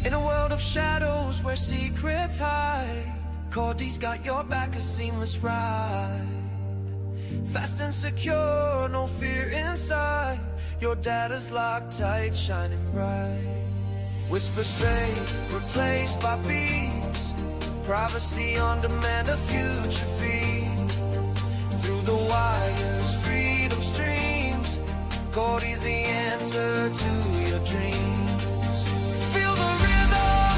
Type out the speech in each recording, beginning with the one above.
In a world of shadows where secrets hide, COTI's got your back, a seamless ride. Fast and secure, no fear inside. Your data's locked tight, shining bright. Whispers fade, replaced by beats. Privacy on demand, a future feed. Through the wires, freedom streams. COTI's the answer to your dreams. Feel the rhythm,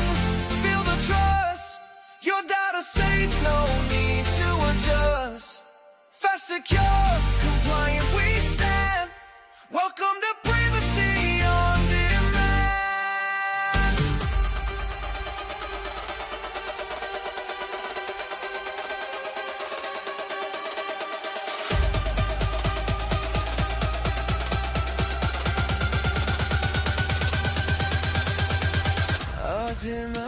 feel the trust. Your data safe, no need to adjust. Fast, secure, compliant, we stand. Welcome to privacy on demand. On demand.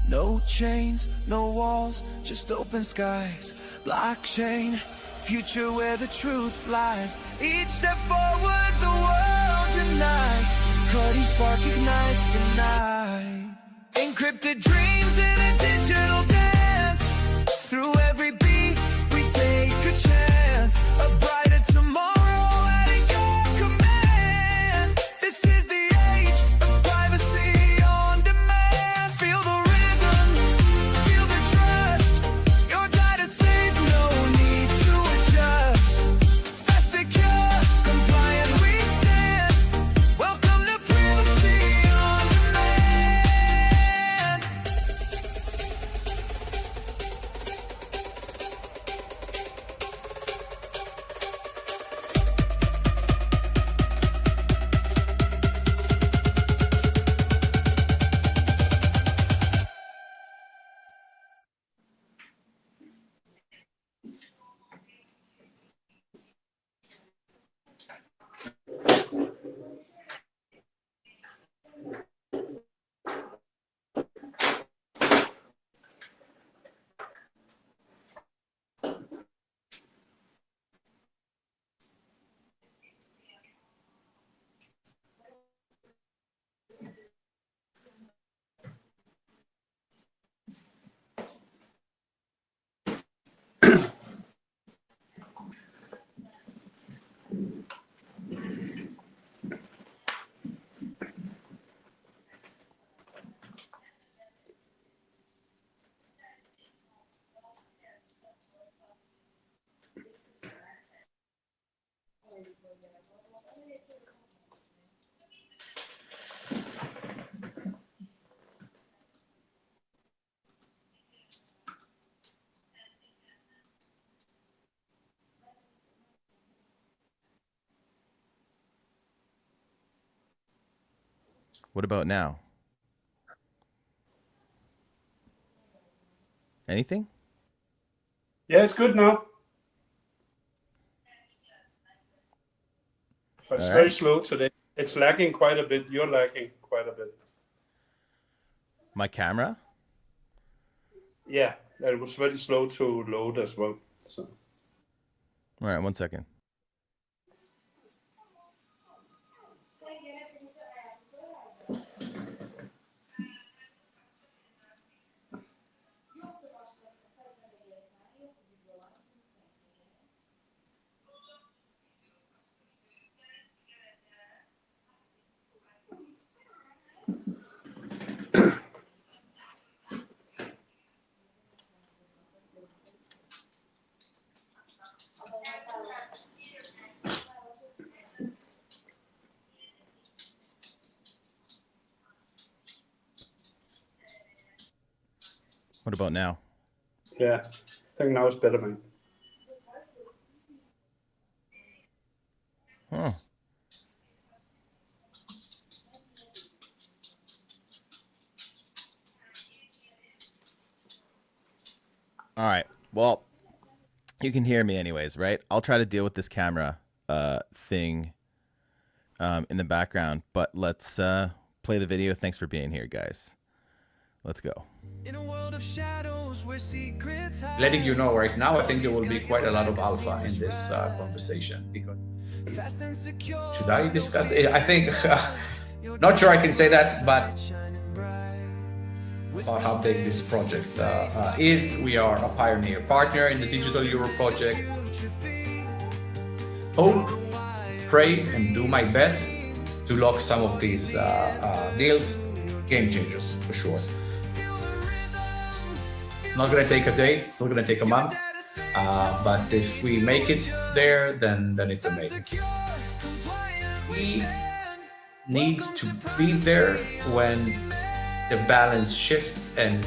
No chains, no walls, just open skies. Blockchain, future where the truth lies. Each step forward, the world unites. COTI spark ignites the night. Encrypted dreams in a digital dance. Through every beat, we take a chance. A brighter tomorrow at your command. This is the age of privacy on demand. Feel the rhythm, feel the trust. Your data safe, no need to adjust. Fast, secure, compliant, we stand. Welcome to privacy on demand. What about now? Anything? Yeah, it's good now. But it's very slow today. It's lagging quite a bit. You're lagging quite a bit. My camera? Yeah, it was very slow to load as well. So. All right, 1 second. What about now? Yeah, I think now it's better, man. Huh. All right. Well, you can hear me anyways, right? I'll try to deal with this camera thing in the background, but let's play the video. Thanks for being here, guys. Let's go. In a world of shadows where secrets hide. Letting you know right now, I think there will be quite a lot of alpha in this conversation. Because Fast and secure. should I discuss it? I think, not sure I can say that, but about how big this project is. We are a pioneer partner in the Digital Euro project. Hope, pray, and do my best to lock some of these deals. Game changers, for sure. It's not going to take a day, it's not going to take a month, but if we make it there, then it's amazing. We need to be there when the balance shifts and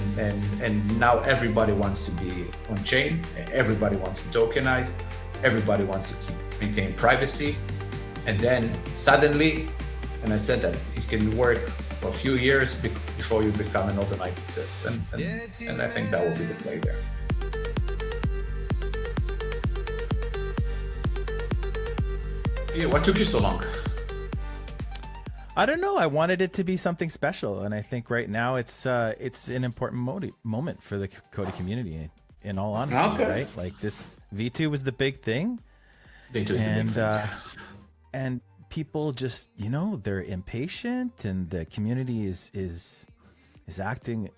now everybody wants to be on chain, everybody wants to tokenize, everybody wants to maintain privacy, and then suddenly, and I said that it can work for a few years before you become an overnight success, and I think that will be the play there. Yeah, what took you so long? I don't know. I wanted it to be something special, and I think right now it's an important moment for the COTI community. In all honesty, right? Like this V2 was the big thing, and people just, you know, they're impatient, and the community is acting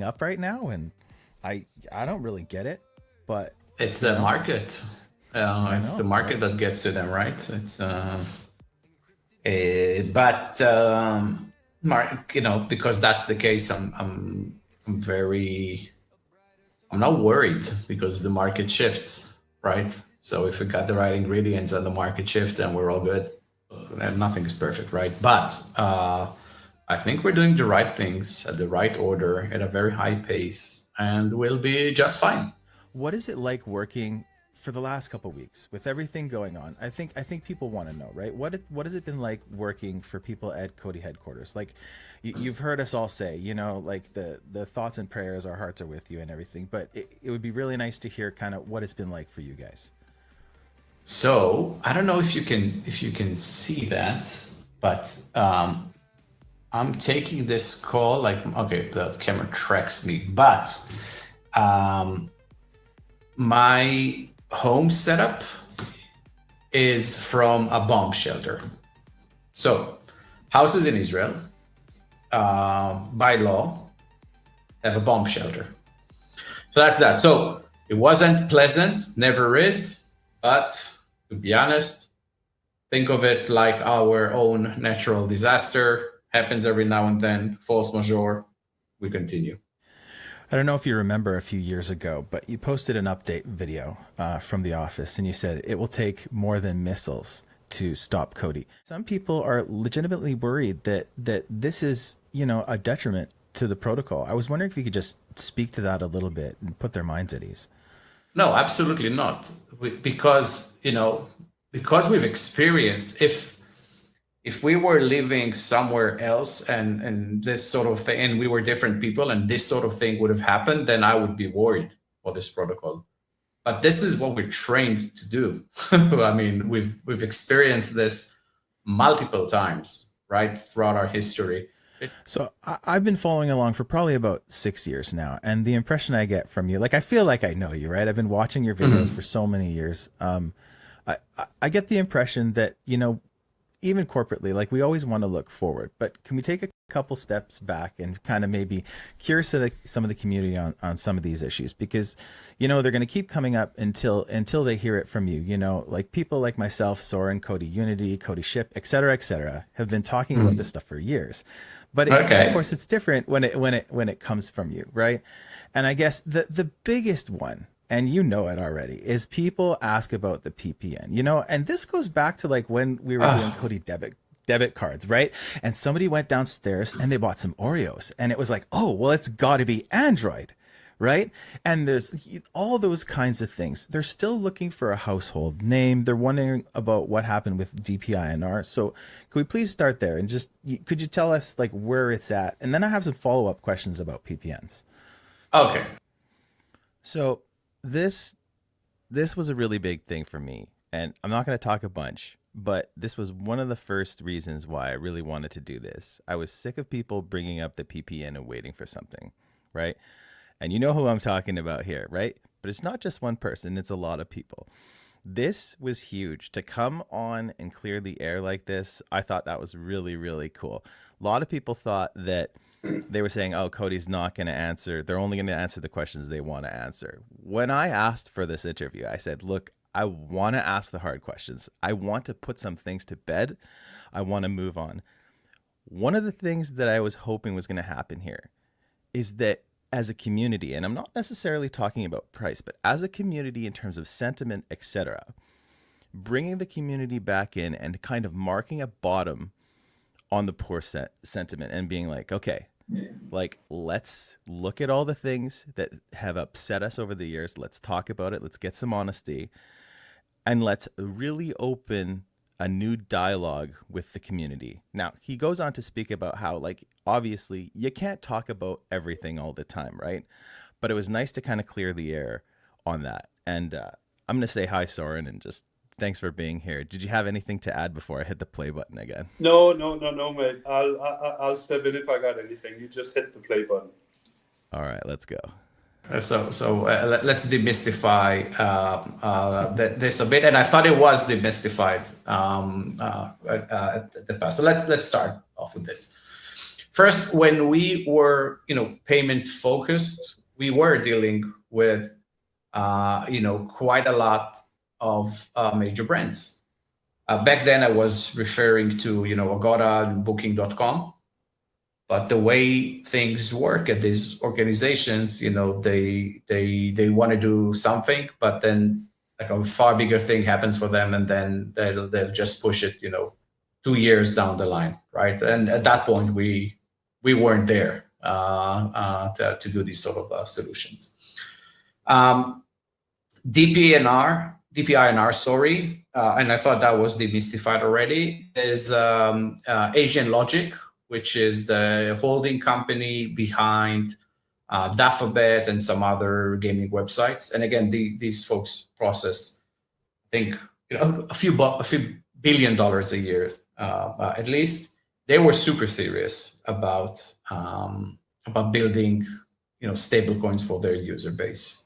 up right now, and I don't really get it, but it's the market. It's the market that gets to them, right? It's but you know, because that's the case, I'm not worried because the market shifts, right? So if we got the right ingredients and the market shifts, then we're all good. And nothing is perfect, right? But I think we're doing the right things at the right order at a very high pace, and we'll be just fine. What is it like working for the last couple of weeks with everything going on? I think people want to know, right? What has it been like working for people at COTI headquarters? Like you've heard us all say, you know, like the thoughts and prayers, our hearts are with you and everything, but it would be really nice to hear kind of what it's been like for you guys. So I don't know if you can see that, but I'm taking this call like, okay, the camera tracks me, but my home setup is from a bomb shelter. So houses in Israel, by law, have a bomb shelter. So that's that. So it wasn't pleasant, never is, but to be honest, think of it like our own natural disaster. Happens every now and then, force majeure, we continue. I don't know if you remember a few years ago, but you posted an update video from the office, and you said it will take more than missiles to stop COTI. Some people are legitimately worried that this is, you know, a detriment to the protocol. I was wondering if you could just speak to that a little bit and put their minds at ease. No, absolutely not. Because, you know, because we've experienced, if we were living somewhere else and this sort of thing, and we were different people and this sort of thing would have happened, then I would be worried for this protocol. But this is what we're trained to do. I mean, we've experienced this multiple times, right, throughout our history. So I've been following along for probably about 6 years now, and the impression I get from you, like I feel like I know you, right? I've been watching your videos for so many years. I get the impression that, you know, even corporately, like we always want to look forward, but can we take a couple steps back and kind of maybe cure some of the community on some of these issues? Because, you know, they're going to keep coming up until they hear it from you. You know, like people like myself, Soren, COTI Unity, COTI Ship, et cetera, have been talking about this stuff for years. But of course, it's different when it comes from you, right? And I guess the biggest one, and you know it already, is people ask about the PPN. You know, and this goes back to like when we were doing COTI debit cards, right? And somebody went downstairs and they bought some Oreos, and it was like, oh, well, it's got to be Android, right? And there's all those kinds of things. They're still looking for a household name. They're wondering about what happened with DPINR. So could we please start there and just, could you tell us like where it's at? And then I have some follow-up questions about PPNs. Okay. So this was a really big thing for me, and I'm not going to talk a bunch, but this was one of the first reasons why I really wanted to do this. I was sick of people bringing up the PPN and waiting for something, right? And you know who I'm talking about here, right? But it's not just one person, it's a lot of people. This was huge. To come on and clear the air like this, I thought that was really, really cool. A lot of people thought that they were saying, oh, COTI's not going to answer. They're only going to answer the questions they want to answer. When I asked for this interview, I said, look, I want to ask the hard questions. I want to put some things to bed. I want to move on. One of the things that I was hoping was going to happen here is that as a community, and I'm not necessarily talking about price, but as a community in terms of sentiment, etc., bringing the community back in and kind of marking a bottom on the poor sentiment and being like, okay, like, let's look at all the things that have upset us over the years. Let's talk about it. Let's get some honesty. And let's really open a new dialogue with the community. Now, he goes on to speak about how, like, obviously you can't talk about everything all the time, right? But it was nice to kind of clear the air on that. And I'm going to say hi, Soren, and just thanks for being here. Did you have anything to add before I hit the play button again? No, mate. I'll step in if I got anything. You just hit the play button. All right, let's go. So let's demystify this a bit, and I thought it was demystified at the past. So let's start off with this. First, when we were payment focused, we were dealing with quite a lot of major brands. Back then, I was referring to Agoda and Booking.com. But the way things work at these organizations, they want to do something, but then like a far bigger thing happens for them, and then they'll just push it, 2 years down the line, right? And at that point, we weren't there to do these sort of solutions. DPINR, sorry, and I thought that was demystified already, is Asian Logic, which is the holding company behind Dafabet and some other gaming websites. And again, these folks process, I think, a few $1 billion a year, at least. They were super serious about building, stable coins for their user base.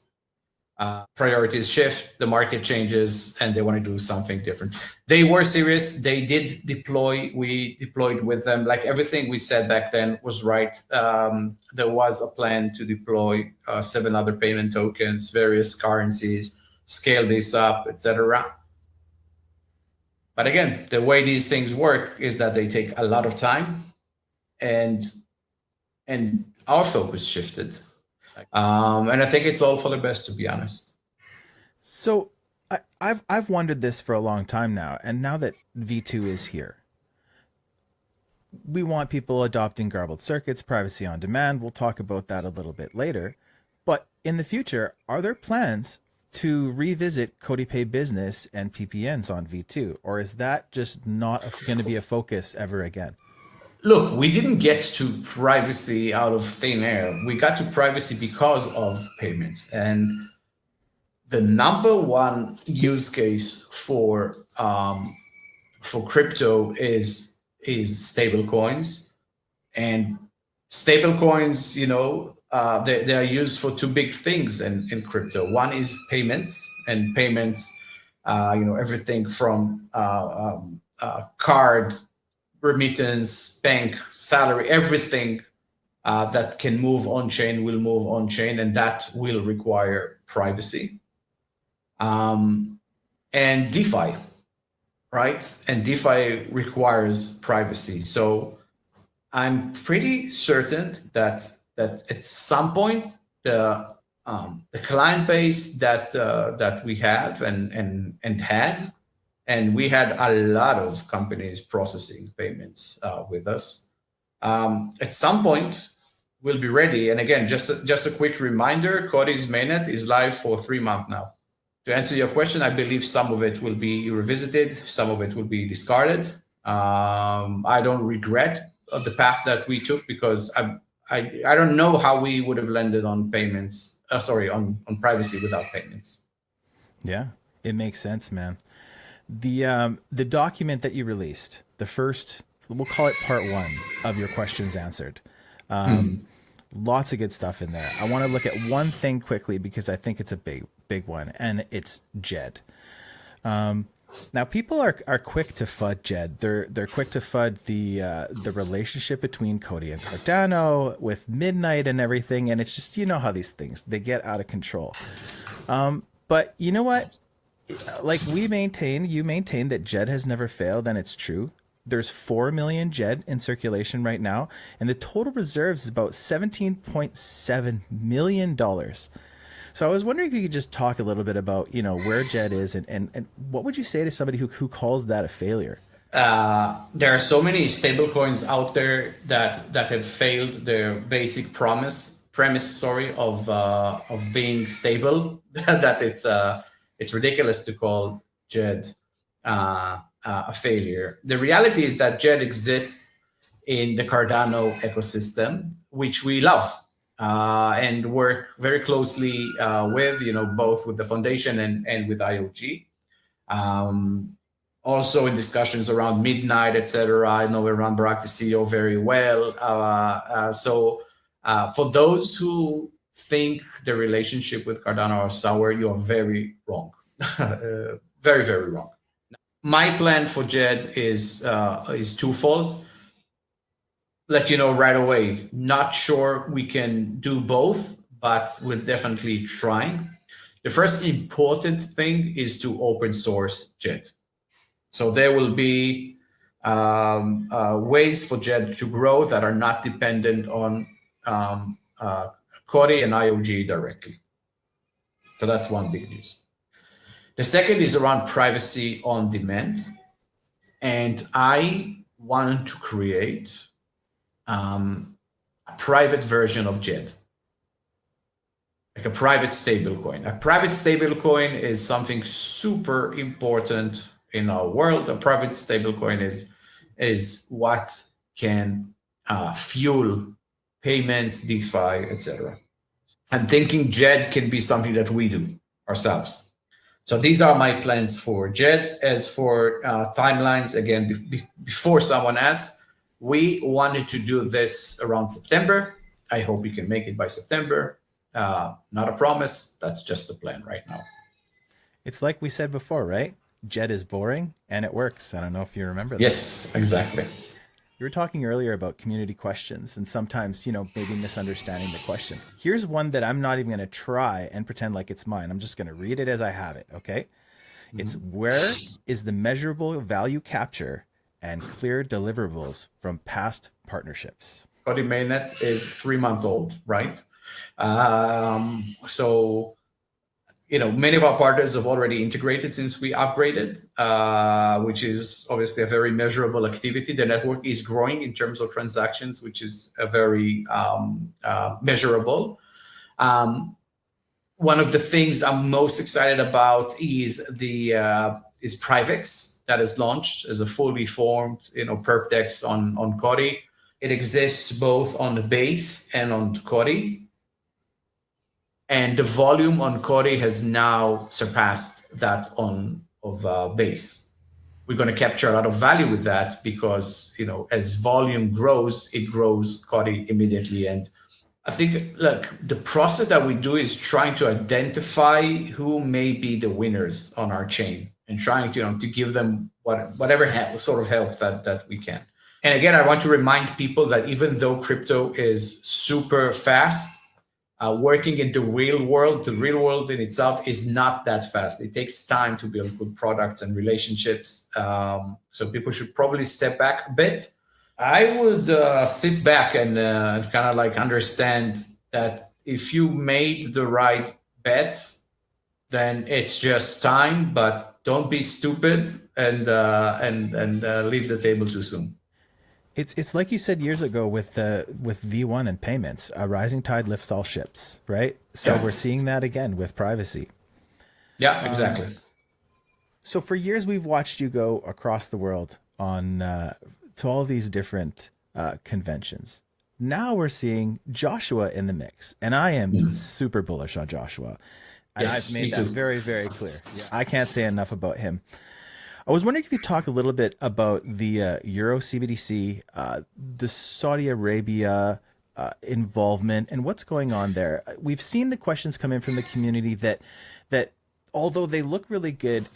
Priorities shift, the market changes, and they want to do something different. They were serious. They did deploy. We deployed with them. Like everything we said back then was right. There was a plan to deploy 7 other payment tokens, various currencies, scale this up, etc. But again, the way these things work is that they take a lot of time, and our focus shifted. And I think it's all for the best, to be honest. So I've wondered this for a long time now, and now that V2 is here, we want people adopting garbled circuits, privacy on demand. We'll talk about that a little bit later. But in the future, are there plans to revisit COTI Pay Business and PPNs on V2, or is that just not going to be a focus ever again? Look, we didn't get to privacy out of thin air. We got to privacy because of payments. And the number one use case for crypto is stable coins. And stable coins, they are used for 2 big things in crypto. One is payments, and payments, everything from card, remittance, bank, salary, everything that can move on chain will move on chain, and that will require privacy. And DeFi, right? And DeFi requires privacy. So I'm pretty certain that at some point the client base that we have and had. And we had a lot of companies processing payments with us. At some point, we'll be ready. And again, just a quick reminder, COTI's mainnet is live for 3 months now. To answer your question, I believe some of it will be revisited, some of it will be discarded. I don't regret the path that we took, because I don't know how we would have landed on payments, on privacy without payments. Yeah, it makes sense, man. The document that you released, the first, we'll call it part 1 of your questions answered. Lots of good stuff in there. I want to look at one thing quickly because I think it's a big one, and it's Jed. Now people are quick to FUD Jed. They're quick to FUD the relationship between COTI and Cardano with Midnight and everything, and it's just, you know how these things, they get out of control. But you know what? Like you maintain that Jed has never failed, and it's true. There's 4 million Jed in circulation right now, and the total reserves is about $17.7 million. So I was wondering if you could just talk a little bit about, you know, where Jed is, and what would you say to somebody who calls that a failure? There are so many stablecoins out there that have failed their basic premise, of being stable that it's ridiculous to call Jed a failure. The reality is that Jed exists in the Cardano ecosystem, which we love and work very closely with, you know, both with the foundation and with IOG. Also in discussions around Midnight, etc. I know we run Barak, the CEO, very well. So for those who think the relationship with Cardano are sour, you are very wrong. Very, very wrong. My plan for Jed is twofold. Let you know right away, not sure we can do both, but we're definitely trying. The first important thing is to open source Jed. So there will be ways for Jed to grow that are not dependent on COTI and IOG directly. So that's one big news. The second is around privacy on demand. And I want to create a private version of Jed, like a private stablecoin. A private stablecoin is something super important in our world. A private stablecoin is what can fuel payments, DeFi, etc. I'm thinking Jed can be something that we do ourselves. So these are my plans for Jed. As for timelines, again, before someone asks, we wanted to do this around September. I hope we can make it by September. Not a promise. That's just the plan right now. It's like we said before, right? Jed is boring and it works. I don't know if you remember that. Yes, exactly. You were talking earlier about community questions and sometimes, you know, maybe misunderstanding the question. Here's one that I'm not even going to try and pretend like it's mine. I'm just going to read it as I have it, okay? Mm-hmm. It's where is the measurable value capture and clear deliverables from past partnerships? COTI mainnet is 3 months old, right? So, you know, many of our partners have already integrated since we upgraded, which is obviously a very measurable activity. The network is growing in terms of transactions, which is a very measurable. One of the things I'm most excited about is is Privex that is launched as a fully formed, you know, perp DEX on COTI. It exists both on the base and on COTI. And the volume on COTI has now surpassed that of base. We're going to capture a lot of value with that because, you know, as volume grows, it grows COTI immediately. And I think, look, the process that we do is trying to identify who may be the winners on our chain and trying to, you know, to give them whatever sort of help that we can. And again, I want to remind people that even though crypto is super fast, working in the real world in itself is not that fast. It takes time to build good products and relationships. So people should probably step back a bit. I would sit back and kind of like understand that if you made the right bet, then it's just time, but don't be stupid and leave the table too soon. It's like you said years ago with V1 and payments, a rising tide lifts all ships, right? So yeah. We're seeing that again with privacy. Yeah, exactly. So for years we've watched you go across the world on to all these different conventions. Now we're seeing Joshua in the mix, and I am super bullish on Joshua. And yes, I've made that very, very clear. Yeah. I can't say enough about him. I was wondering if you could talk a little bit about the Euro CBDC, the Saudi Arabia involvement, and what's going on there. We've seen the questions come in from the community that although they look really good,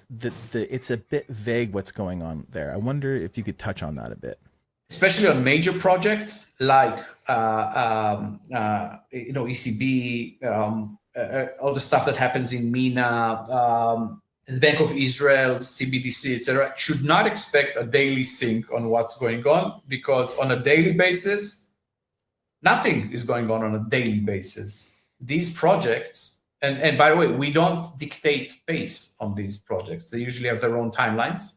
it's a bit vague what's going on there. I wonder if you could touch on that a bit. Especially on major projects like ECB, all the stuff that happens in MENA, the Bank of Israel, CBDC, etc., should not expect a daily sync on what's going on, because on a daily basis, nothing is going on a daily basis. These projects, and by the way, we don't dictate pace on these projects. They usually have their own timelines.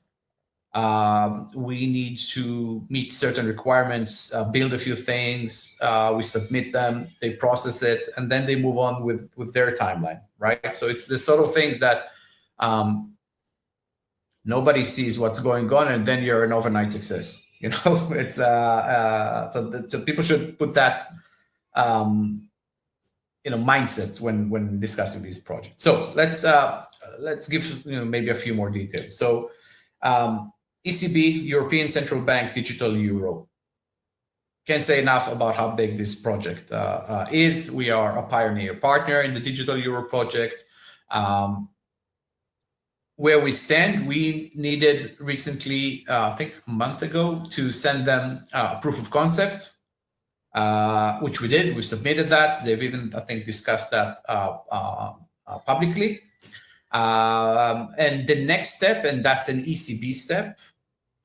We need to meet certain requirements, build a few things, we submit them, they process it, and then they move on with their timeline, right? So it's the sort of things that nobody sees what's going on, and then you're an overnight success. It's so people should put that mindset when discussing these projects. So let's give maybe a few more details. So ECB, European Central Bank Digital Euro. Can't say enough about how big this project is. We are a pioneer partner in the Digital Euro project. Where we stand, we needed recently, I think a month ago, to send them a proof of concept, which we did. We submitted that. They've even, I think, discussed that publicly. And the next step, and that's an ECB step,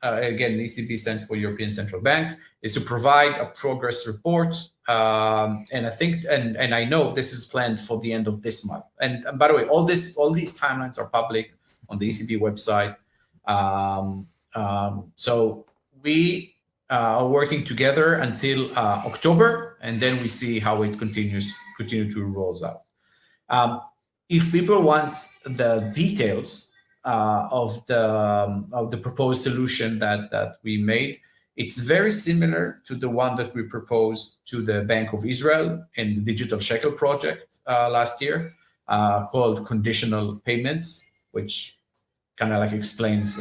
again, ECB stands for European Central Bank, is to provide a progress report. And I think, and I know this is planned for the end of this month. And by the way, all these timelines are public on the ECB website. So we are working together until October, and then we see how it continue to rolls out. If people want the details of the proposed solution that we made, it's very similar to the one that we proposed to the Bank of Israel in the Digital Shekel project last year, called conditional payments, which kind of like explains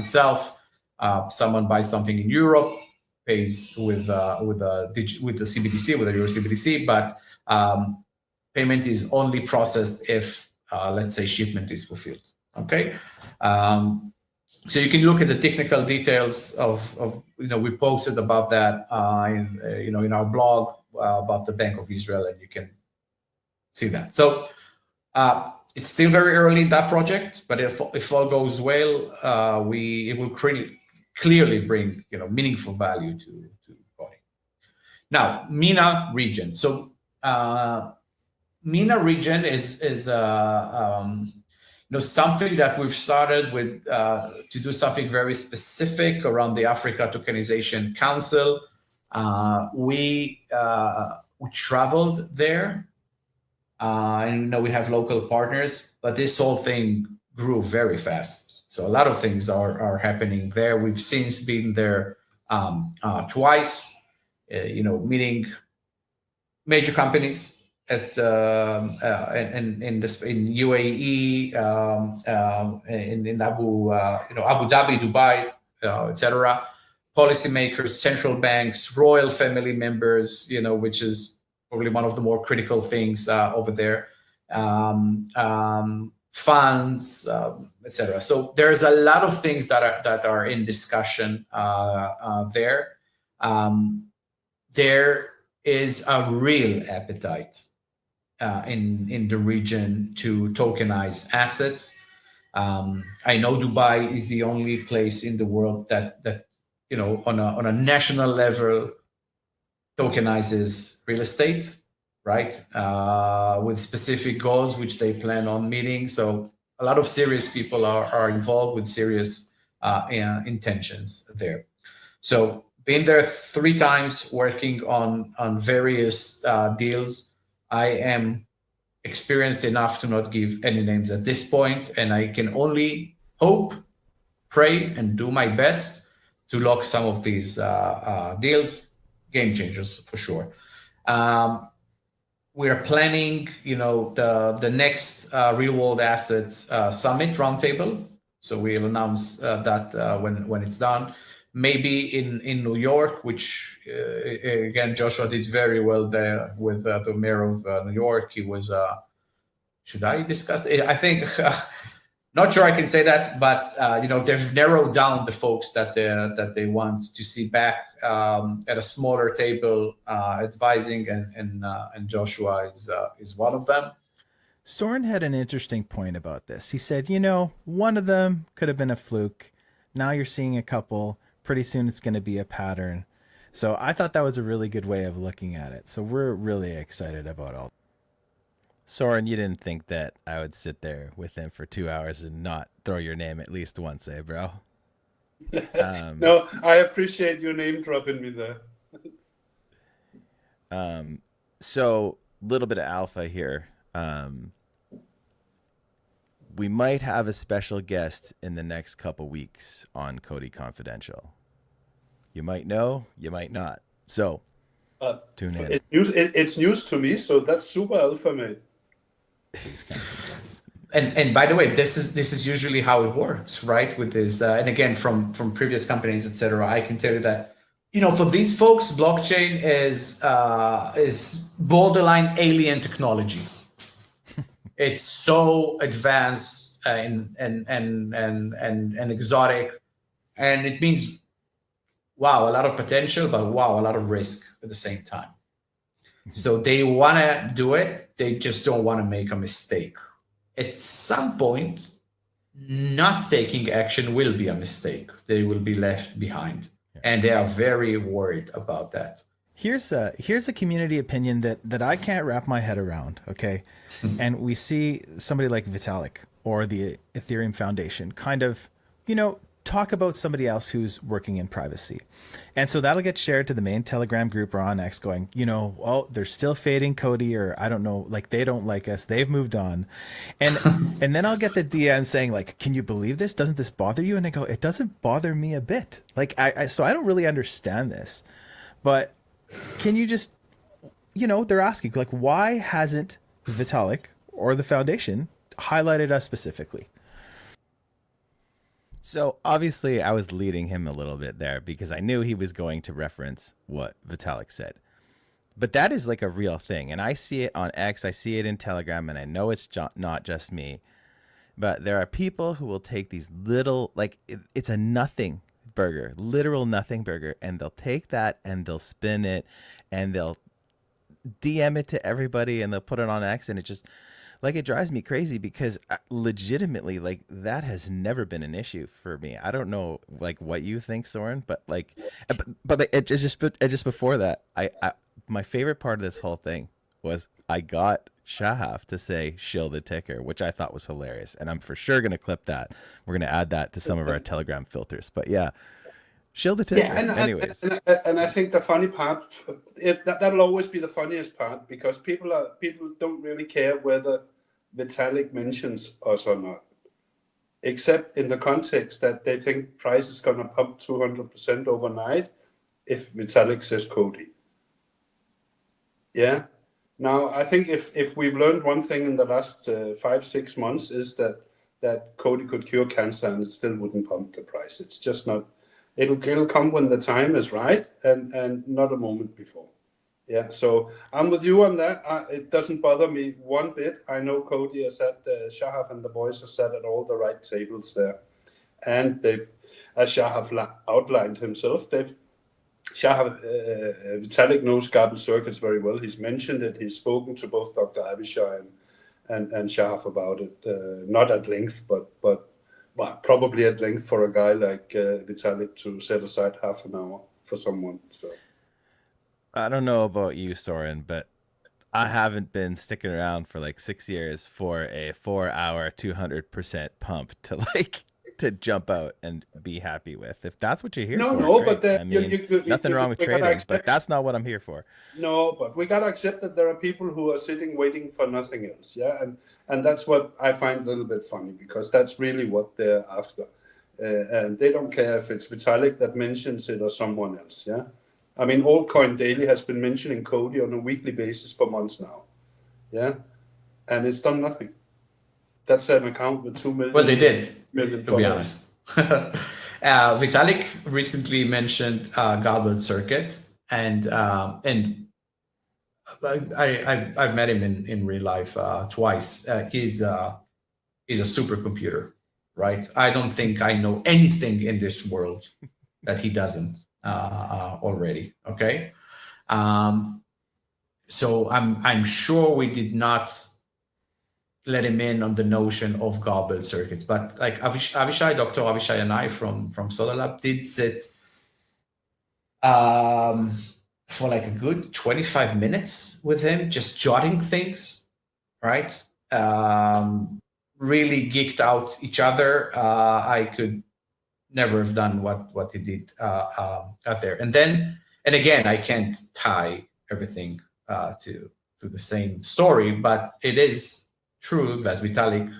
itself. Someone buys something in Europe, pays with the CBDC, with the Euro CBDC, but payment is only processed if, let's say, shipment is fulfilled. Okay, so you can look at the technical details of we posted about that in our blog about the Bank of Israel, and you can see that. So it's still very early in that project, but if all goes well, it will clearly bring meaningful value to COTI. Now, MENA region. So MENA region is something that we've started with to do something very specific around the Africa Tokenization Council. We traveled there, and we have local partners, but this whole thing grew very fast. So a lot of things are happening there. We've since been there twice, meeting major companies at in UAE, in Abu Dhabi, Dubai, etc. Policymakers, central banks, royal family members, which is probably one of the more critical things over there. Funds, etc. So there's a lot of things that are in discussion there. There is a real appetite in the region to tokenize assets. I know Dubai is the only place in the world that on a national level tokenizes real estate, right? With specific goals which they plan on meeting. So a lot of serious people are involved with serious intentions there. So been there 3 times working on various deals. I am experienced enough to not give any names at this point, and I can only hope, pray, and do my best to lock some of these deals. Game changers for sure. We are planning, the next Real World Assets Summit Roundtable So we'll announce that when it's done. Maybe in New York, which again Joshua did very well there with the mayor of New York. He was. Should I discuss? I think. Not sure I can say that, but they've narrowed down the folks that they want to see back at a smaller table advising, and Joshua is one of them. Soren had an interesting point about this. He said, one of them could have been a fluke. Now you're seeing a couple. Pretty soon it's going to be a pattern. So I thought that was a really good way of looking at it. So we're really excited about all. Soren, you didn't think that I would sit there with him for 2 hours and not throw your name at least once, eh, bro? No, I appreciate you name dropping me there. So a little bit of alpha here. We might have a special guest in the next couple weeks on COTI Confidential. You might know, you might not. So tune in. It's news to me, so that's super alpha, mate. These kinds of things. And by the way, this is usually how it works, right? With this, and again, from previous companies, etc. I can tell you that for these folks, blockchain is borderline alien technology. It's so advanced and exotic, and it means wow, a lot of potential, but wow, a lot of risk at the same time. So they want to do it, they just don't want to make a mistake. At some point, not taking action will be a mistake. They will be left behind, and they are very worried about that. Here's a community opinion that I can't wrap my head around, okay? And we see somebody like Vitalik or the Ethereum Foundation kind of, talk about somebody else who's working in privacy. And so that'll get shared to the main Telegram group or on X going, they're still fading COTI, or I don't know, like they don't like us. They've moved on. And and then I'll get the DM saying like, can you believe this? Doesn't this bother you? And I go, it doesn't bother me a bit. Like so I don't really understand this. But can you just, they're asking like, why hasn't Vitalik or the foundation highlighted us specifically? So obviously I was leading him a little bit there because I knew he was going to reference what Vitalik said. But that is like a real thing. And I see it on X, I see it in Telegram, and I know it's not just me. But there are people who will take these little, like it's a nothing burger, literal nothing burger, and they'll take that and they'll spin it and they'll DM it to everybody and they'll put it on X, and it just... like it drives me crazy because legitimately, like that has never been an issue for me. I don't know like what you think, Soren, but like, but it just before that, I my favorite part of this whole thing was I got Shahaf to say "shill the ticker," which I thought was hilarious, and I'm for sure gonna clip that. We're gonna add that to some of our Telegram filters. But yeah, shill the ticker. Yeah, anyways, and I think the funny part, that'll always be the funniest part, because people don't really care whether Vitalik mentions us or not, except in the context that they think price is going to pump 200% overnight if Vitalik says COTI. Yeah. Now, I think if we've learned one thing in the last 5-6 months is that COTI could cure cancer and it still wouldn't pump the price. It's just not. It'll come when the time is right and not a moment before. Yeah, so I'm with you on that. It doesn't bother me one bit. I know COTI has sat, Shahaf and the boys have sat at all the right tables there. And they've, as Shahaf outlined himself, Vitalik knows Garble circuits very well. He's mentioned it. He's spoken to both Dr. Avishai and Shahaf about it. Not at length, but well, probably at length for a guy like Vitalik to set aside half an hour for someone. So. I don't know about you, Soren, but I haven't been sticking around for like 6 years for a 4-hour 200% pump to jump out and be happy with. If that's what you're here for, no, great. But I mean, nothing wrong with trading, but that's not what I'm here for. No, but we gotta accept that there are people who are sitting waiting for nothing else. Yeah, and that's what I find a little bit funny, because that's really what they're after, and they don't care if it's Vitalik that mentions it or someone else. Yeah. I mean, Altcoin Daily has been mentioning COTI on a weekly basis for months now. Yeah. And it's done nothing. That's an account with 2 million. Well, they did, million to be followers. honest. Vitalik recently mentioned goblet circuits, and I've met him in real life twice. He's a supercomputer, right? I don't think I know anything in this world that he doesn't already. Okay, so I'm sure we did not let him in on the notion of goblet circuits, but like Avishai, Dr. Avishai, and I from Solar Lab did sit for like a good 25 minutes with him, just jotting things, right? Really geeked out each other. I could never have done what he did out there. And again, I can't tie everything to the same story, but it is true that Vitalik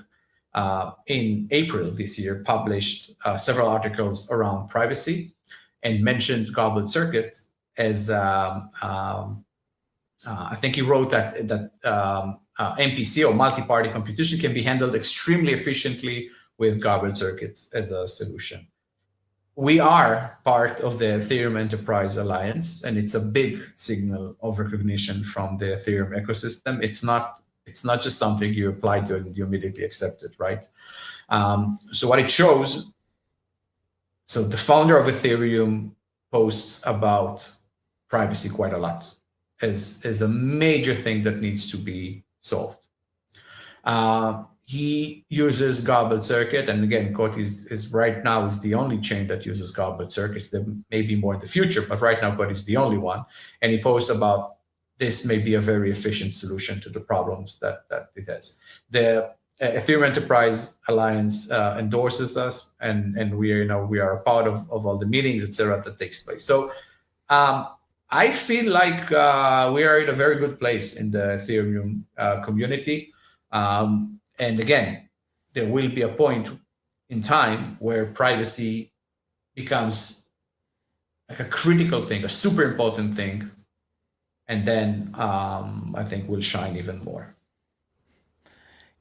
in April this year published several articles around privacy and mentioned goblet circuits as I think he wrote that MPC or multi-party computation can be handled extremely efficiently with goblet circuits as a solution. We are part of the Ethereum Enterprise Alliance, and it's a big signal of recognition from the Ethereum ecosystem. It's not just something you apply to and you immediately accept it, right? So what it shows, so the founder of Ethereum posts about privacy quite a lot as a major thing that needs to be solved. He uses goblet circuit, and again, COTI is right now is the only chain that uses goblet circuits. There may be more in the future, but right now COTI is the only one. And he posts about this may be a very efficient solution to the problems that it has. The Ethereum Enterprise Alliance endorses us, and we are a part of all the meetings, etc., that takes place. So I feel like we are in a very good place in the Ethereum community. And again, there will be a point in time where privacy becomes like a critical thing, a super important thing. And then I think we'll shine even more.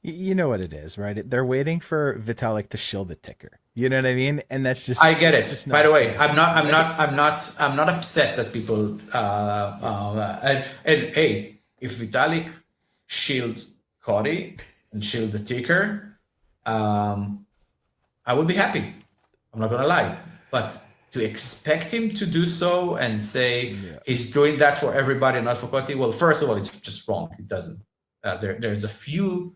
You know what it is, right? They're waiting for Vitalik to shill the ticker. You know what I mean? And that's just, I get it. Just By the way, I'm not upset that people and hey, if Vitalik shilled COTI and shield the ticker, I would be happy. I'm not gonna lie, but to expect him to do so and say he's doing that for everybody, not for COTI, well, first of all, it's just wrong. It doesn't. There's a few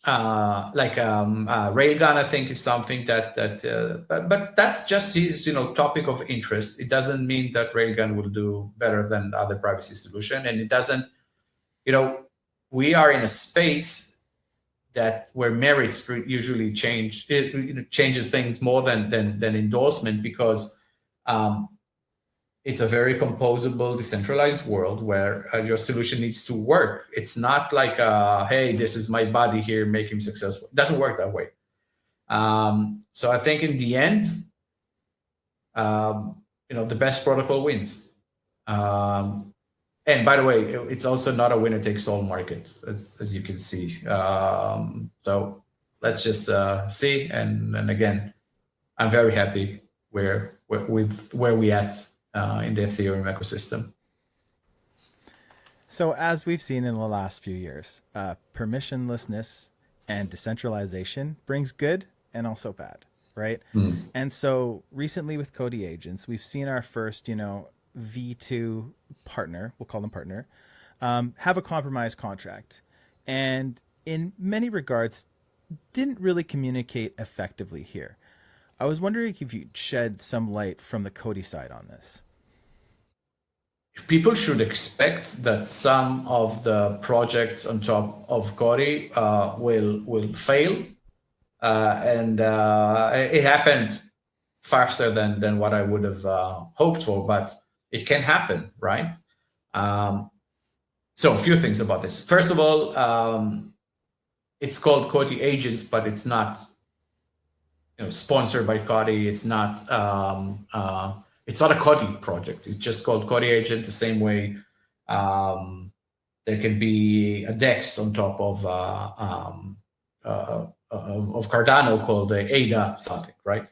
Railgun, I think, is something that but that's just his topic of interest. It doesn't mean that Railgun will do better than other privacy solution, and it doesn't. We are in a space where merits usually change. It changes things more than endorsement, because it's a very composable, decentralized world where your solution needs to work. It's not like, hey, this is my buddy here, make him successful. It doesn't work that way. So I think in the end, the best protocol wins. And by the way, it's also not a winner-takes-all market, as you can see. So let's just see. And again, I'm very happy with where we at in the Ethereum ecosystem. So as we've seen in the last few years, permissionlessness and decentralization brings good and also bad, right? And so recently with COTI agents, we've seen our first, V2 partner, we'll call them partner, have a compromise contract, and in many regards didn't really communicate effectively here. I was wondering if you'd shed some light from the COTI side on this. People should expect that some of the projects on top of COTI will fail, and it happened faster than what I would have hoped for, but it can happen, right? So a few things about this. First of all, it's called COTI Agents, but it's not sponsored by COTI. It's not a COTI project. It's just called COTI Agent, the same way there can be a DEX on top of of Cardano called the ADA something, right?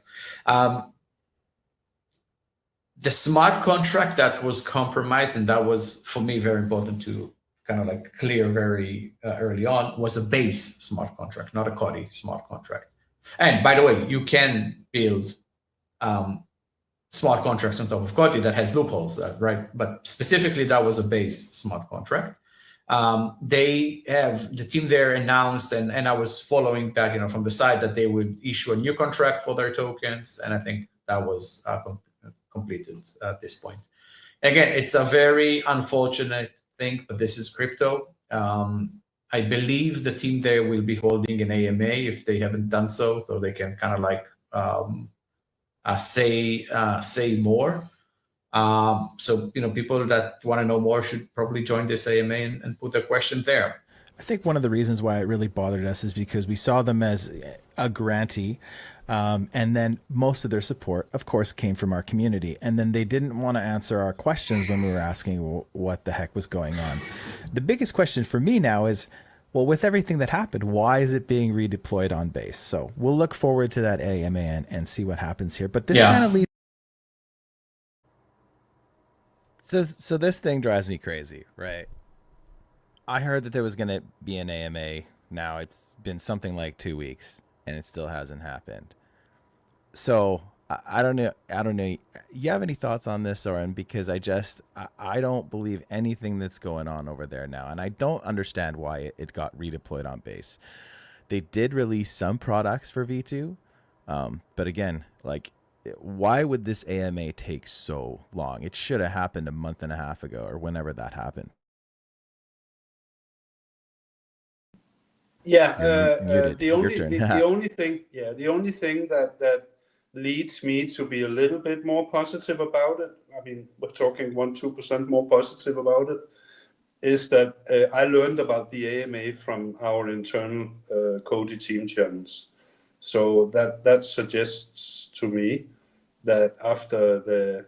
The smart contract that was compromised, and that was for me very important to kind of like clear very early on, was a base smart contract, not a COTI smart contract. And by the way, you can build smart contracts on top of COTI that has loopholes, right? But specifically, that was a base smart contract. They have, the team there announced, and I was following that, you know, from the side, that they would issue a new contract for their tokens, and I think that was completed at this point. Again, it's a very unfortunate thing, but this is crypto. I believe the team there will be holding an AMA if they haven't done so they can kind of like say more. So, you know, people that want to know more should probably join this AMA and put their question there. I think one of the reasons why it really bothered us is because we saw them as a grantee. And then most of their support, of course, came from our community. And then they didn't want to answer our questions when we were asking what the heck was going on. The biggest question for me now is, well, with everything that happened, why is it being redeployed on base? So we'll look forward to that AMA and see what happens here. But this kind of leads. So this thing drives me crazy, right? I heard that there was going to be an AMA. Now it's been something like 2 weeks and it still hasn't happened. So I don't know. You have any thoughts on this, Soren? Because I don't believe anything that's going on over there now. And I don't understand why it got redeployed on base. They did release some products for V2. But again, like, why would this AMA take so long? It should have happened a month and a half ago or whenever that happened. Yeah, the only thing that leads me to be a little bit more positive about it, I mean, we're talking 1-2% more positive about it, is that I learned about the AMA from our internal COTI team channels. So that suggests to me that after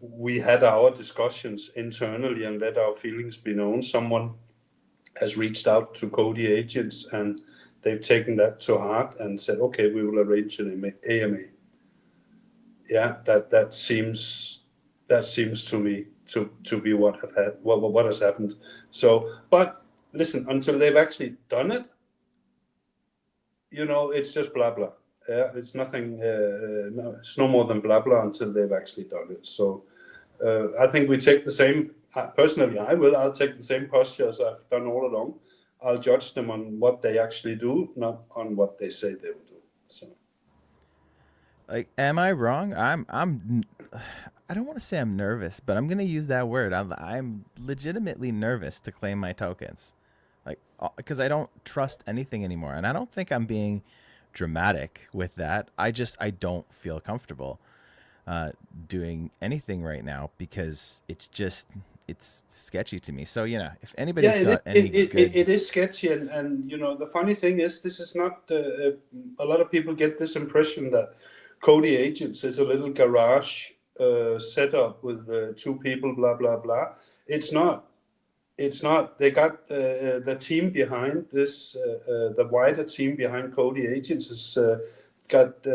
we had our discussions internally and let our feelings be known, someone has reached out to COTI agents and they've taken that to heart and said, okay, we will arrange an AMA. Yeah, that seems to me to be what has happened. So, but listen, until they've actually done it, you know, it's just blah blah. Yeah, it's nothing. No, it's no more than blah blah until they've actually done it. So, I think we take the same. Personally, I'll take the same posture as I've done all along. I'll judge them on what they actually do, not on what they say they will do. So, like, am I wrong? I don't want to say I'm nervous, but I'm going to use that word. I'm legitimately nervous to claim my tokens, like, because I don't trust anything anymore, and I don't think I'm being dramatic with that. I don't feel comfortable doing anything right now because it's sketchy to me. So, you know, if anybody's it is sketchy, and you know, the funny thing is, this is not a lot of people get this impression that COTI agents is a little garage setup with 2 people, blah blah blah. It's not. They got the team behind this. The wider team behind COTI agents has got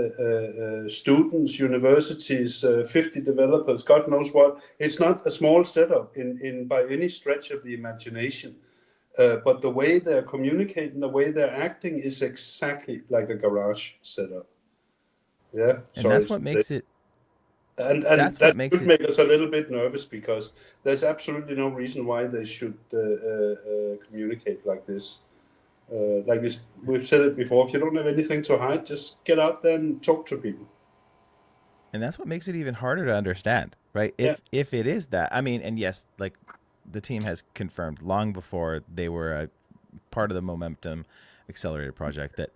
students, universities, 50 developers, God knows what. It's not a small setup in by any stretch of the imagination. But the way they're communicating, the way they're acting is exactly like a garage setup. Yeah, and that's what makes it. And that should make us a little bit nervous because there's absolutely no reason why they should communicate like this. Like we've said it before, if you don't have anything to hide, just get out there and talk to people. And that's what makes it even harder to understand, right? If it is that, I mean, and yes, like the team has confirmed long before they were a part of the Momentum Accelerator project that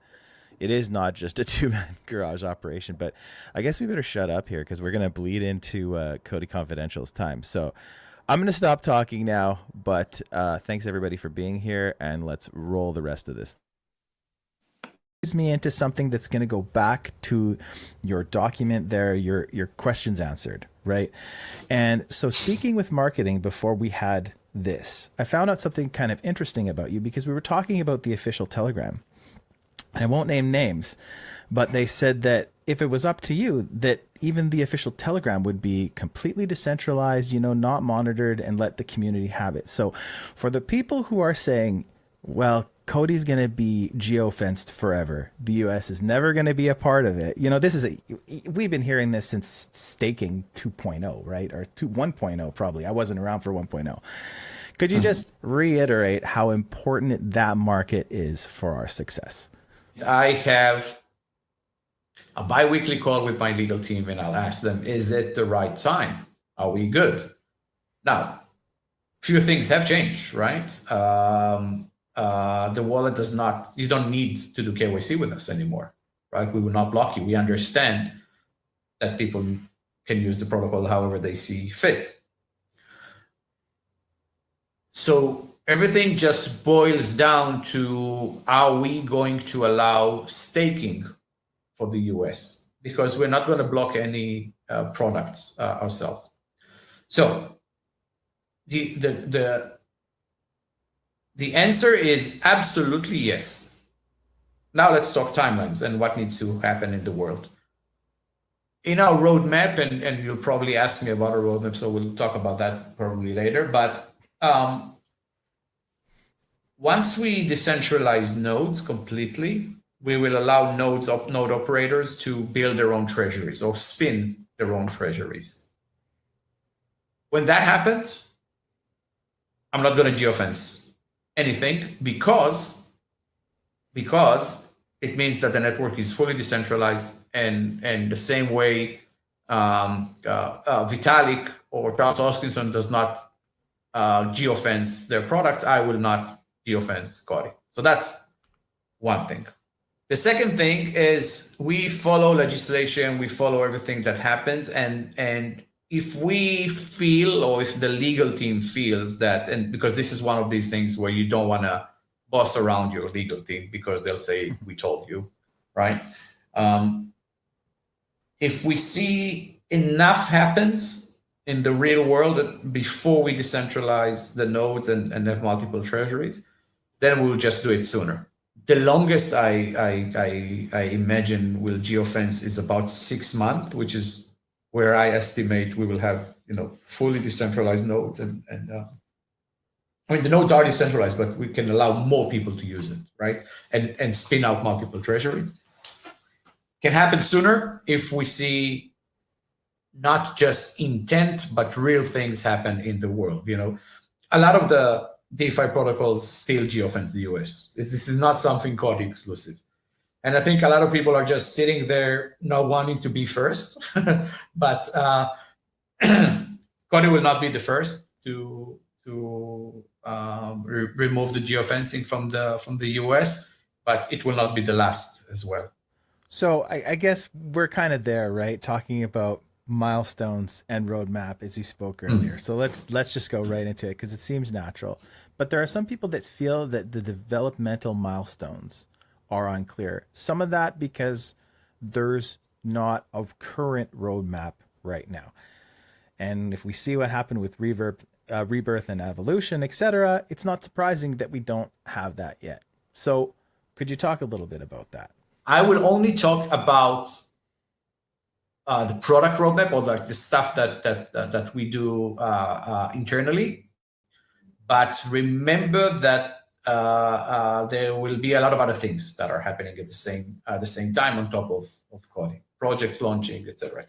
it is not just a 2-man garage operation. But I guess we better shut up here because we're going to bleed into COTI Confidential's time. So I'm going to stop talking now, but thanks everybody for being here, and let's roll the rest of this. Leads me into something that's going to go back to your document there, your questions answered, right? And so speaking with marketing before we had this, I found out something kind of interesting about you because we were talking about the official Telegram. and I won't name names, but they said that if it was up to you, that even the official Telegram would be completely decentralized, not monitored, and let the community have it. So for the people who are saying, well, COTI's going to be geofenced forever, the US is never going to be a part of it. We've been hearing this since staking 2.0, right? Or 1.0 probably. I wasn't around for 1.0. Could you just reiterate how important that market is for our success? I have a bi-weekly call with my legal team, and I'll ask them, is it the right time? Are we good? Now, few things have changed, right? The wallet does not, you don't need to do KYC with us anymore, right? We will not block you. We understand that people can use the protocol however they see fit. So everything just boils down to, are we going to allow staking for the US? Because we're not going to block any products ourselves. So the answer is absolutely yes. Now let's talk timelines and what needs to happen in the world. In our roadmap, and you'll probably ask me about our roadmap, so we'll talk about that probably later, but once we decentralize nodes completely, we will allow node operators to build their own treasuries or spin their own treasuries. When that happens, I'm not going to geofence anything because it means that the network is fully decentralized, and the same way Vitalik or Charles Hoskinson does not geofence their products, I will not geofence COTI. So that's one thing. The second thing is we follow legislation, we follow everything that happens, and if we feel, or if the legal team feels that, and because this is one of these things where you don't want to boss around your legal team because they'll say, we told you, right? If we see enough happens in the real world before we decentralize the nodes and have multiple treasuries, then we'll just do it sooner. The longest I imagine will geofence is about 6 months, which is where I estimate we will have fully decentralized nodes, and I mean the nodes are decentralized, but we can allow more people to use it, right? And spin out multiple treasuries. Can happen sooner if we see not just intent but real things happen in the world. A lot of the DeFi protocols still geofence the US. This is not something COTI exclusive. And I think a lot of people are just sitting there not wanting to be first, but COTI will not be the first to remove the geofencing from the US, but it will not be the last as well. So I guess we're kind of there, right? Talking about milestones and roadmap as you spoke earlier. So let's just go right into it because it seems natural. But there are some people that feel that the developmental milestones are unclear. Some of that because there's not a current roadmap right now. And if we see what happened with rebirth and evolution, etc., it's not surprising that we don't have that yet. So could you talk a little bit about that? I will only talk about the product roadmap, or like the stuff that we do internally. But remember that there will be a lot of other things that are happening at the same time on top of COTI, projects launching, etc.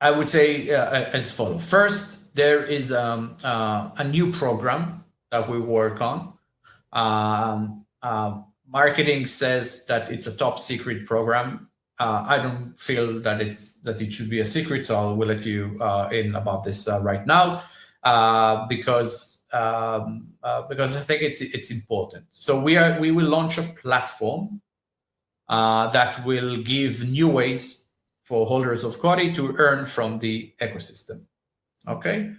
I would say as follows. First, there is a new program that we work on. Marketing says that it's a top secret program. I don't feel that it should be a secret, so I will let you in about this right now because I think it's important. So we will launch a platform that will give new ways for holders of COTI to earn from the ecosystem. Okay,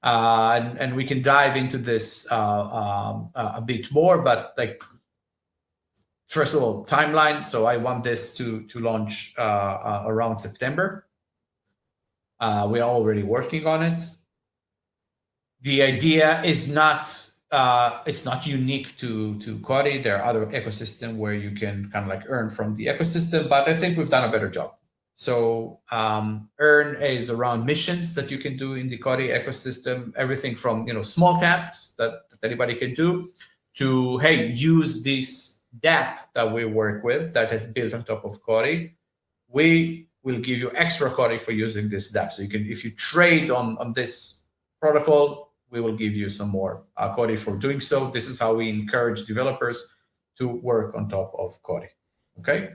and we can dive into this a bit more, but like. First of all, timeline. So I want this to launch around September. We are already working on it. The idea is not it's not unique to COTI. There are other ecosystems where you can kind of like earn from the ecosystem, but I think we've done a better job. So earn is around missions that you can do in the COTI ecosystem, everything from small tasks that anybody can do to, hey, use this dApp that we work with that is built on top of COTI. We will give you extra COTI for using this dApp. So you can, if you trade on this protocol, we will give you some more COTI for doing so. This is how we encourage developers to work on top of COTI. Okay.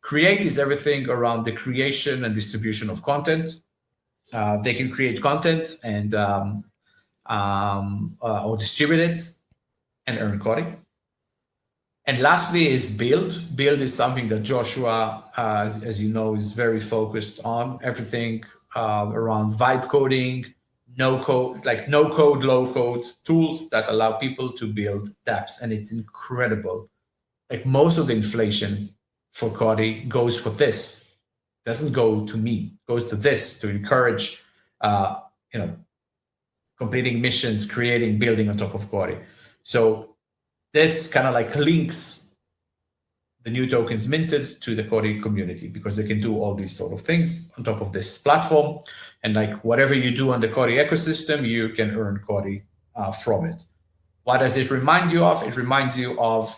Create is everything around the creation and distribution of content. They can create content and or distribute it and earn COTI. And lastly is build. Build is something that Joshua, as you know, is very focused on. Everything around vibe coding, no code, like no code, low code tools that allow people to build dApps. And it's incredible. Like most of the inflation for COTI goes for this. It doesn't go to me, it goes to this to encourage, completing missions, creating, building on top of COTI. So this kind of like links the new tokens minted to the COTI community because they can do all these sort of things on top of this platform. And like whatever you do on the COTI ecosystem, you can earn COTI from it. What does it remind you of? It reminds you of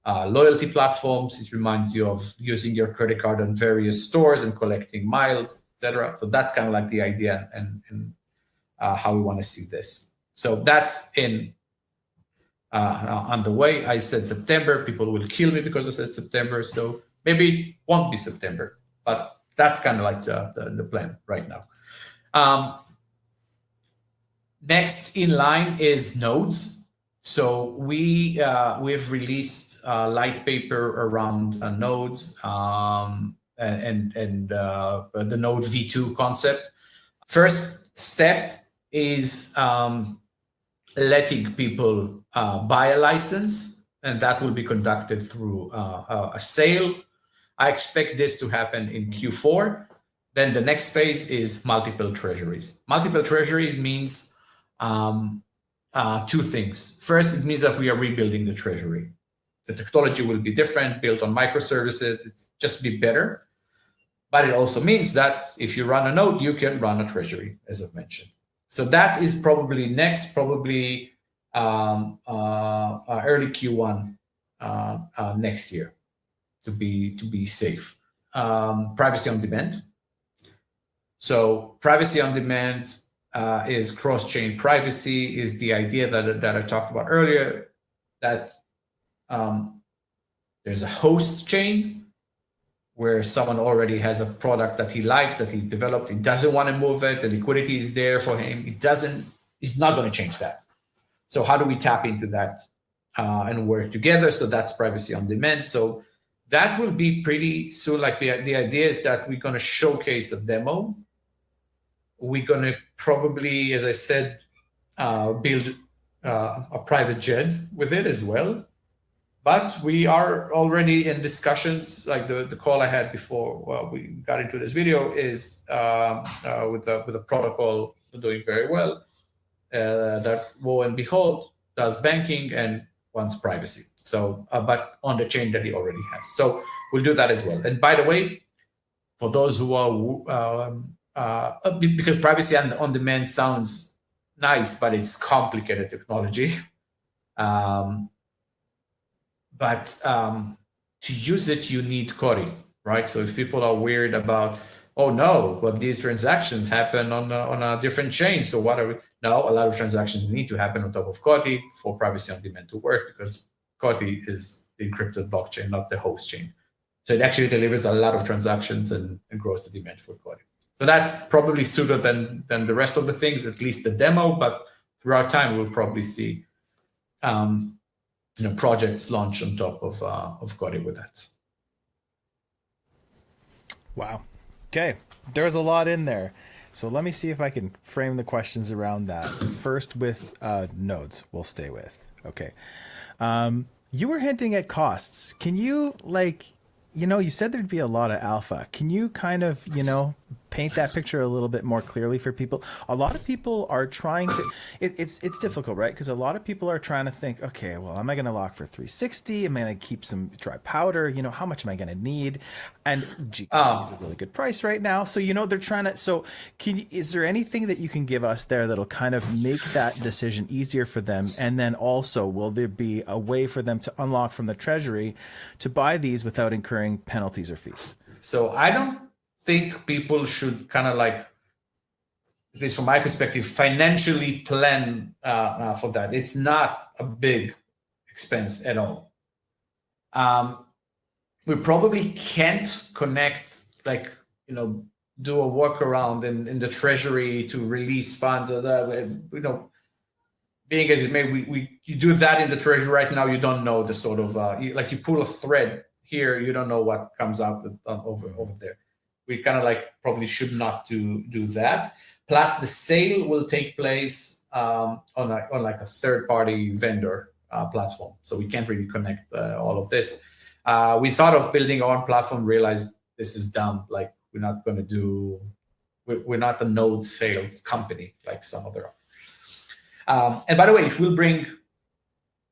loyalty platforms. It reminds you of using your credit card on various stores and collecting miles, etc. So that's kind of like the idea and how we want to see this. So that's on the way. I said September. People will kill me because I said September. So maybe it won't be September, but that's kind of like the plan right now. Next in line is nodes. So we've released a light paper around nodes and the node V2 concept. First step is letting people buy a license, and that will be conducted through a sale. I expect this to happen in Q4. Then the next phase is multiple treasuries. Multiple treasury means two things. First, it means that we are rebuilding the treasury. The technology will be different, built on microservices. It's just be better. But it also means that if you run a node, you can run a treasury, as I've mentioned. So that is probably next, early Q1 next year to be safe. Privacy on demand. So privacy on demand is cross-chain privacy, is the idea that I talked about earlier, that there's a host chain where someone already has a product that he likes, that he developed, he doesn't want to move it, the liquidity is there for him, he's not going to change that. So how do we tap into that and work together? So that's privacy on demand. So that will be pretty soon. Like the idea is that we're going to showcase a demo. We're going to probably, as I said, build a private jet with it as well. But we are already in discussions, like the call I had before we got into this video is with a protocol doing very well, that lo and behold does banking and wants privacy. So, but on the chain that he already has. So we'll do that as well. And by the way, for those who are, because privacy on demand sounds nice, but it's complicated technology. But to use it, you need COTI, right? So if people are weird about, oh no, but these transactions happen on a different chain, so what are we? No, a lot of transactions need to happen on top of COTI for privacy on demand to work, because COTI is the encrypted blockchain, not the host chain. So it actually delivers a lot of transactions and grows the demand for COTI. So that's probably sooner than the rest of the things, at least the demo, but throughout time, we'll probably see projects launch on top of COTI with that. Wow. Okay. There's a lot in there. So let me see if I can frame the questions around that. First with nodes, we'll stay with. Okay. You were hinting at costs. Can you you said there'd be a lot of alpha. Can you kind of, paint that picture a little bit more clearly for people? A lot of people are trying to, it's difficult, right? Because a lot of people are trying to think, okay, well, am I going to lock for 360? Am I going to keep some dry powder? You know, how much am I going to need? And GPU is a really good price right now. So, you know, they're trying to, so is there anything that you can give us there that'll kind of make that decision easier for them? And then also, will there be a way for them to unlock from the treasury to buy these without incurring penalties or fees? So I don't think people should kind of like, at least from my perspective, financially plan for that. It's not a big expense at all. We probably can't connect, like, you know, do a workaround in the treasury to release funds. You know, being as it may, you do that in the treasury right now. You don't know the sort of like you pull a thread here, you don't know what comes out over there. We kind of like probably should not do that. Plus, the sale will take place on like a third-party vendor platform, so we can't really connect all of this. We thought of building our own platform, realized this is dumb. Like, we're not going to do. We're not a node sales company like some other. And by the way, it will bring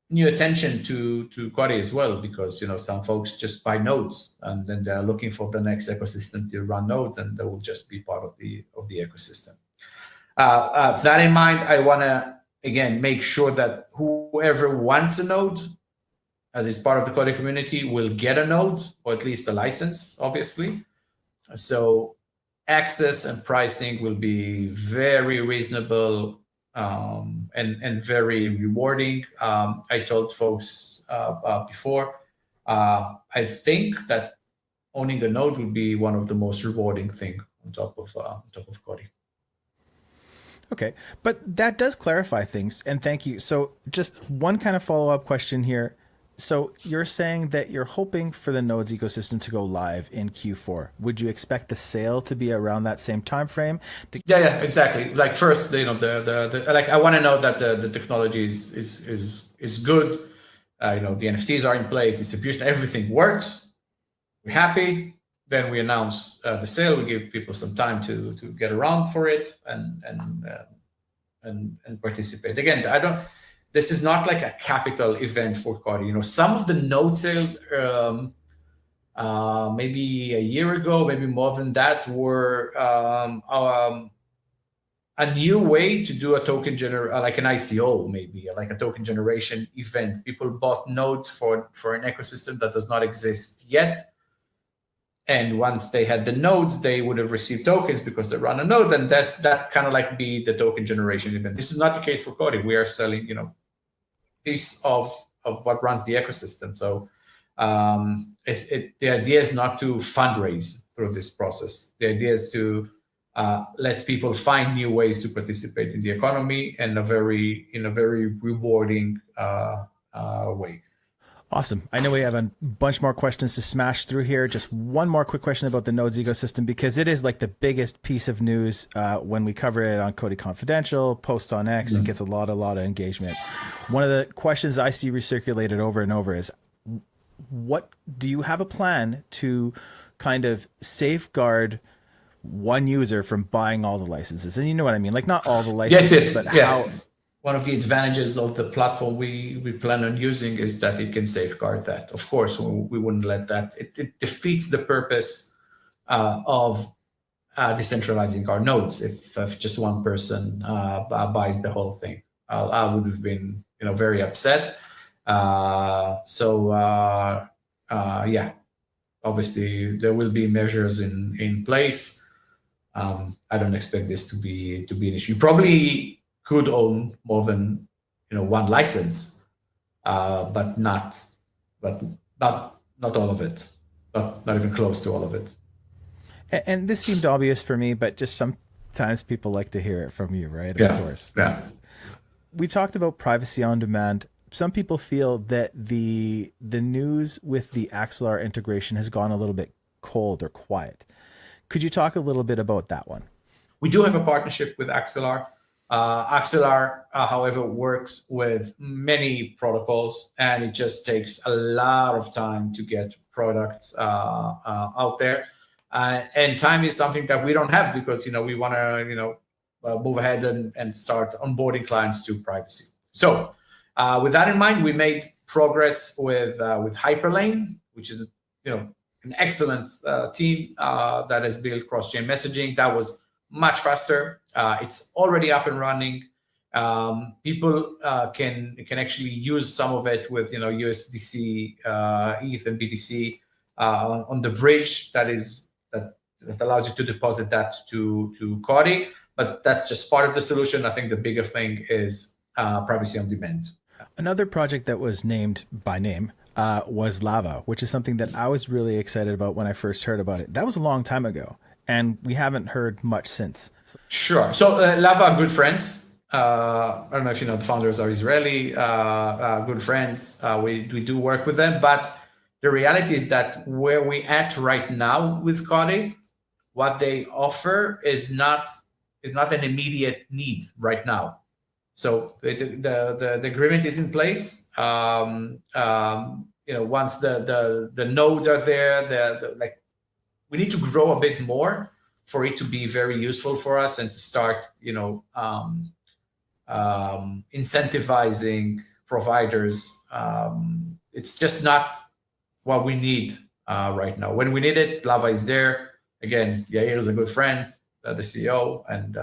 new attention to COTI as well, because, you know, some folks just buy nodes and then they're looking for the next ecosystem to run nodes, and they will just be part of the ecosystem. That in mind, I want to again make sure that whoever wants a node that is part of the COTI community will get a node, or at least a license, obviously. So access and pricing will be very reasonable. And very rewarding. I told folks before, I think that owning a node will be one of the most rewarding things on top of COTI. Okay, but that does clarify things, and thank you. So just one kind of follow-up question here. So you're saying that you're hoping for the nodes ecosystem to go live in Q4. Would you expect the sale to be around that same time frame? Yeah, exactly. Like, first, you know, the like, I want to know that the technology is good. You know, the NFTs are in place, distribution, everything works. We're happy. Then we announce the sale. We give people some time to get around for it and participate. Again, this is not like a capital event for COTI. You know, some of the node sales, maybe a year ago, maybe more than that, were a new way to do a token like an ICO, maybe like a token generation event. People bought nodes for an ecosystem that does not exist yet. And once they had the nodes, they would have received tokens because they run a node, and that kind of like be the token generation event. This is not the case for COTI. We are selling, you know, piece of what runs the ecosystem. So the idea is not to fundraise through this process. The idea is to let people find new ways to participate in the economy in a very rewarding way. Awesome. I know we have a bunch more questions to smash through here. Just one more quick question about the nodes ecosystem, because it is like the biggest piece of news when we cover it on COTI Confidential, post on X. It gets a lot of engagement. One of the questions I see recirculated over and over is, what do you have a plan to kind of safeguard one user from buying all the licenses? And you know what I mean? Like, not all the licenses, but how... One of the advantages of the platform we plan on using is that it can safeguard that. Of course, we wouldn't let that. It defeats the purpose of decentralizing our nodes if just one person buys the whole thing. I would have been, you know, very upset. Yeah, obviously there will be measures in place. I don't expect this to be an issue. Probably could own more than, you know, one license, but not all of it, not even close to all of it. And this seemed obvious for me, but just sometimes people like to hear it from you, right? Yeah. Of course. Yeah. We talked about privacy on demand. Some people feel that the news with the Axelar integration has gone a little bit cold or quiet. Could you talk a little bit about that one? We do have a partnership with Axelar. Axelar, however, works with many protocols, and it just takes a lot of time to get products out there. And time is something that we don't have because, we want to, move ahead and start onboarding clients to privacy. So with that in mind, we made progress with Hyperlane, which is, an excellent team that has built cross-chain messaging. That was much faster. It's already up and running. People can actually use some of it with USDC, ETH, and BTC on the bridge that allows you to deposit that to COTI. But that's just part of the solution. I think the bigger thing is privacy on demand. Another project that was named by name was Lava, which is something that I was really excited about when I first heard about it. That was a long time ago, and we haven't heard much since. Sure. So Lava are good friends. I don't know if you know, the founders are Israeli, good friends. We do work with them, but the reality is that where we at right now with COTI, what they offer is not an immediate need right now. So the agreement is in place. Once the nodes are there, we need to grow a bit more for it to be very useful for us and to start, incentivizing providers. It's just not what we need right now. When we need it, Lava is there. Again, Yair is a good friend, the CEO, and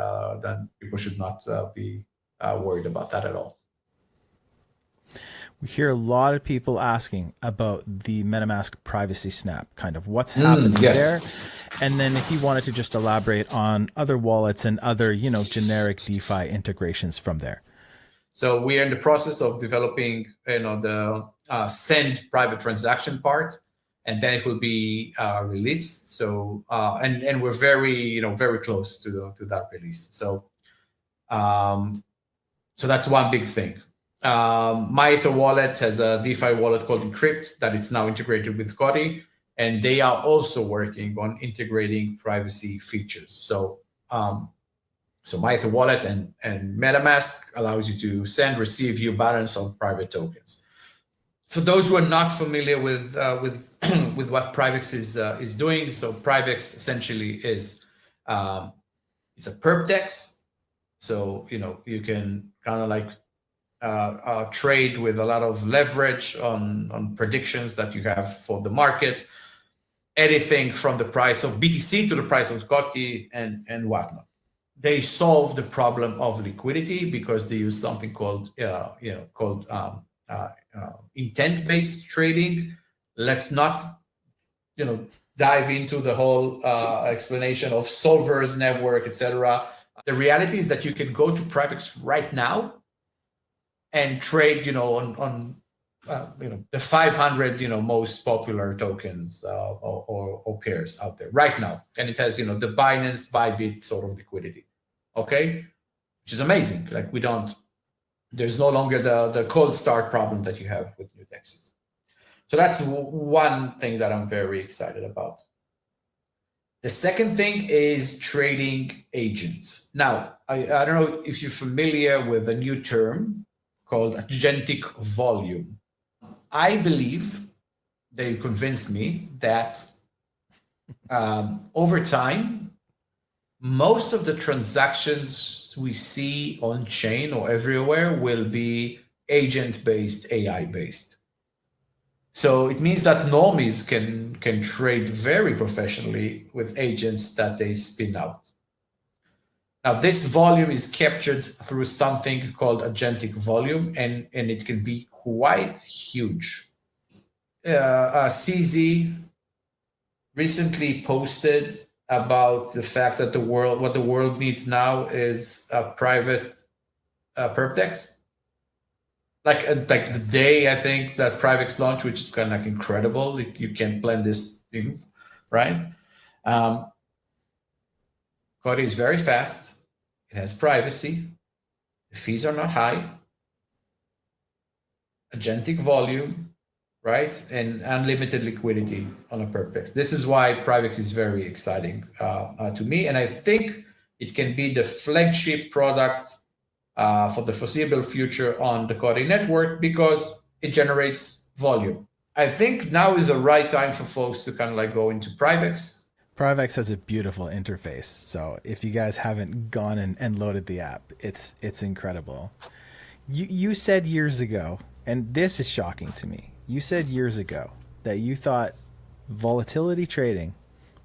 then people should not be worried about that at all. We hear a lot of people asking about the MetaMask privacy snap, kind of what's happening there. And then if you wanted to just elaborate on other wallets and other, generic DeFi integrations from there. So we are in the process of developing, the send private transaction part, and then it will be released. So and we're very, very close to that release. So so that's one big thing. MyEther wallet has a DeFi wallet called Encrypt that it's now integrated with COTI, and they are also working on integrating privacy features. So so MyEther wallet and MetaMask allows you to send, receive, view balance on private tokens. For those who are not familiar with with what Privex is doing, so Privex essentially is it's a perp dex. So you can kind of like trade with a lot of leverage on predictions that you have for the market, anything from the price of BTC to the price of COTI and whatnot. They solve the problem of liquidity because they use something called intent-based trading. Let's not dive into the whole explanation of solvers network, etc. The reality is that you can go to Privex right now and trade, on the 500, most popular tokens or pairs out there right now, and it has, the Binance, Bybit sort of liquidity, okay, which is amazing. Like there's no longer the cold start problem that you have with new dexes. So that's one thing that I'm very excited about. The second thing is trading agents. Now, I don't know if you're familiar with a new term called agentic volume. I believe they convinced me that over time, most of the transactions we see on chain or everywhere will be agent-based, AI-based. So it means that normies can trade very professionally with agents that they spin out. Now, this volume is captured through something called agentic volume, and it can be quite huge. CZ recently posted about the fact that what the world needs now is a private perp dex. Like the day I think that Privex launched, which is kind of like incredible. You can plan these things, right? COTI is very fast. It has privacy. The fees are not high. Agentic volume, right? And unlimited liquidity on a perp dex. This is why Privex is very exciting to me, and I think it can be the flagship product for the foreseeable future on the COTI network because it generates volume. I think now is the right time for folks to kind of like go into Privex. Privex has a beautiful interface. So if you guys haven't gone and loaded the app, it's incredible. You said years ago, and this is shocking to me. You said years ago that you thought volatility trading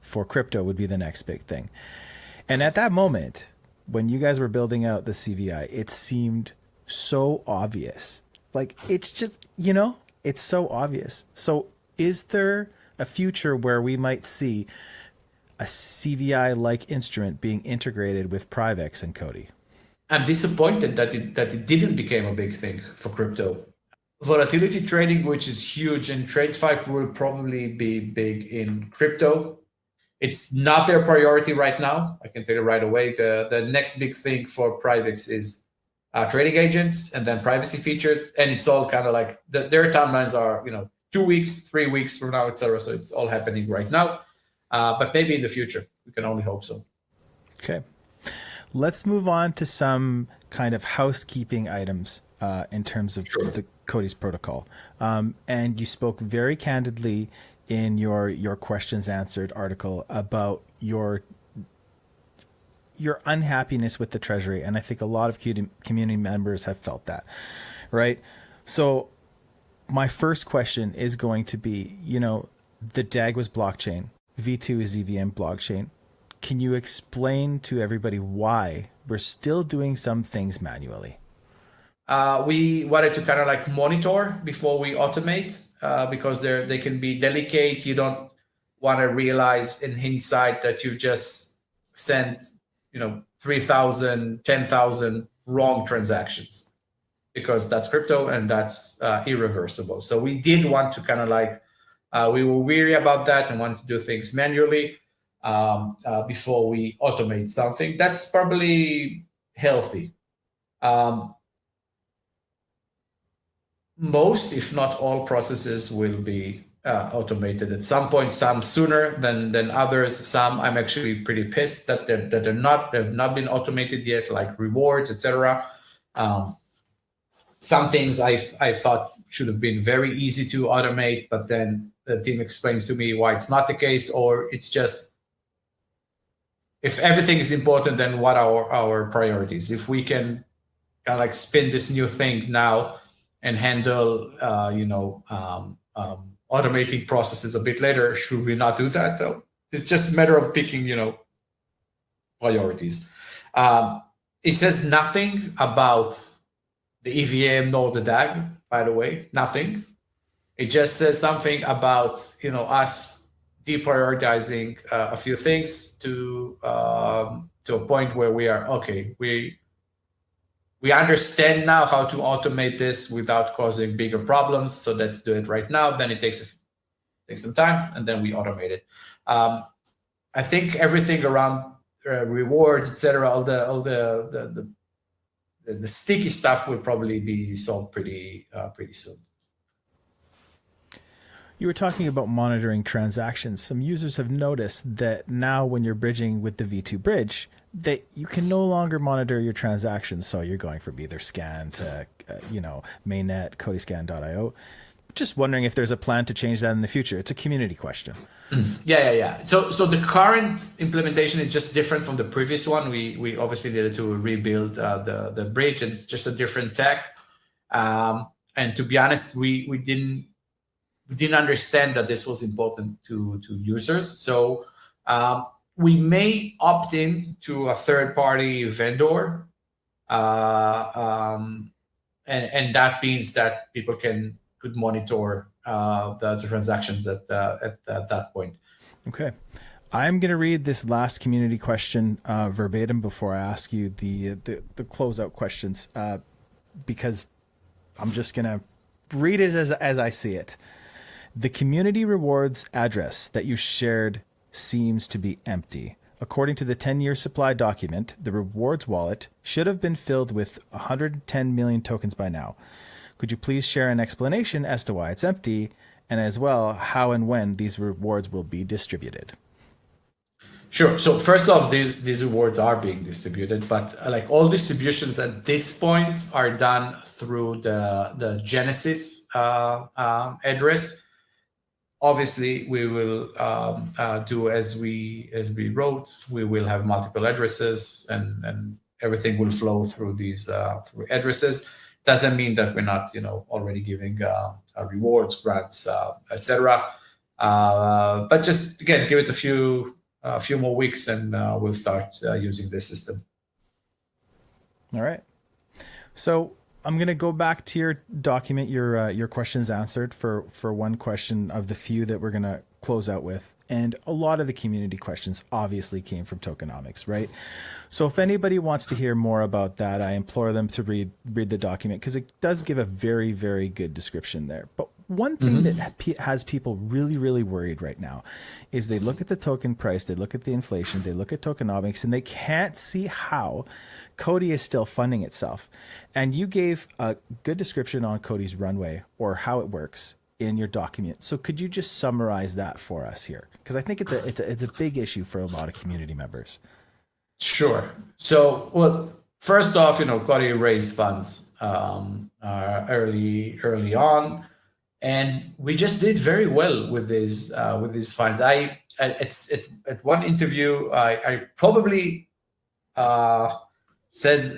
for crypto would be the next big thing. And at that moment, when you guys were building out the CVI, it seemed so obvious. Like, it's just, it's so obvious. So is there a future where we might see a CVI-like instrument being integrated with Privex and COTI? I'm disappointed that it didn't become a big thing for crypto. Volatility trading, which is huge, and TradeFi will probably be big in crypto. It's not their priority right now. I can tell you right away. The next big thing for Privex is trading agents and then privacy features, and it's all kind of like their timelines are 2 weeks, 3 weeks from now, etc. So it's all happening right now, but maybe in the future. We can only hope so. Okay, let's move on to some kind of housekeeping items in terms of the COTI's protocol. And you spoke very candidly in your questions answered article about your unhappiness with the Treasury, and I think a lot of community members have felt that, right? So my first question is going to be, the DAG was blockchain, V2 is EVM blockchain. Can you explain to everybody why we're still doing some things manually? We wanted to kind of like monitor before we automate, because they can be delicate. You don't want to realize in hindsight that you've just sent 3,000, 10,000 wrong transactions, because that's crypto and that's irreversible. So we did want to kind of like, we were weary about that and wanted to do things manually before we automate something. That's probably healthy. Most, if not all, processes will be automated at some point. Some sooner than others. Some I'm actually pretty pissed that they've not been automated yet, like rewards, etc. Some things I thought should have been very easy to automate, but then the team explains to me why it's not the case, or it's just, if everything is important, then what are our priorities? If we can kind of like spin this new thing now and handle, automating processes a bit later, should we not do that? So it's just a matter of picking, priorities. It says nothing about the EVM nor the DAG, by the way, nothing. It just says something about, us deprioritizing a few things to a point where we are, okay, we understand now how to automate this without causing bigger problems. So let's do it right now. Then it takes some time, and then we automate it. I think everything around rewards, etc., all the sticky stuff will probably be solved pretty soon. You were talking about monitoring transactions. Some users have noticed that now when you're bridging with the V2 bridge, that you can no longer monitor your transactions. So you're going from either scan to, mainnet, cotiscan.io. Just wondering if there's a plan to change that in the future. It's a community question. Yeah. So the current implementation is just different from the previous one. We obviously needed to rebuild the bridge, and it's just a different tech. And to be honest, we didn't understand that this was important to users. So we may opt in to a third-party vendor, and that means that people could monitor the transactions at that point. Okay. I'm going to read this last community question verbatim before I ask you the closeout questions, because I'm just going to read it as I see it. The community rewards address that you shared seems to be empty. According to the 10-year supply document, the rewards wallet should have been filled with 110 million tokens by now. Could you please share an explanation as to why it's empty, and as well, how and when these rewards will be distributed? Sure. So first off, these rewards are being distributed, but like all distributions at this point are done through the Genesis address. Obviously, we will do as we wrote. We will have multiple addresses, and everything will flow through these through addresses. Doesn't mean that we're not, already giving rewards, grants, etc. But just again, give it a few more weeks, and we'll start using this system. All right. So I'm going to go back to your document, your questions answered for one question of the few that we're going to close out with. And a lot of the community questions obviously came from tokenomics, right? So if anybody wants to hear more about that, I implore them to read the document, because it does give a very, very good description there. But one thing that has people really, really worried right now is they look at the token price, they look at the inflation, they look at tokenomics, and they can't see how COTI is still funding itself. And you gave a good description on COTI's runway, or how it works, in your document. So could you just summarize that for us here? Because I think it's a big issue for a lot of community members. Sure. So, well, first off, COTI raised funds early on, and we just did very well with these funds. At one interview, I probably said,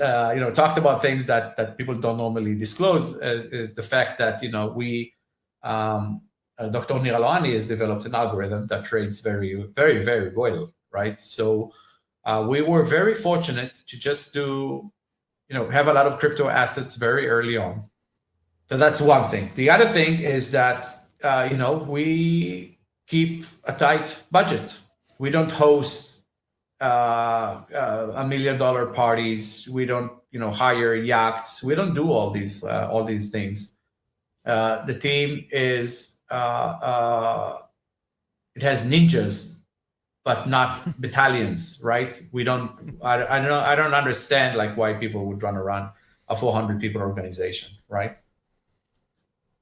talked about things that people don't normally disclose, is the fact that, we, Dr. Nir Alohani has developed an algorithm that trades very, very, very well, right? So we were very fortunate to just have a lot of crypto assets very early on. So that's one thing. The other thing is that, we keep a tight budget. We don't host $1 million parties. We don't, hire yachts. We don't do all these things. The team is it has ninjas, but not battalions, right? We don't. I don't understand why people would run around a 400 people organization, right?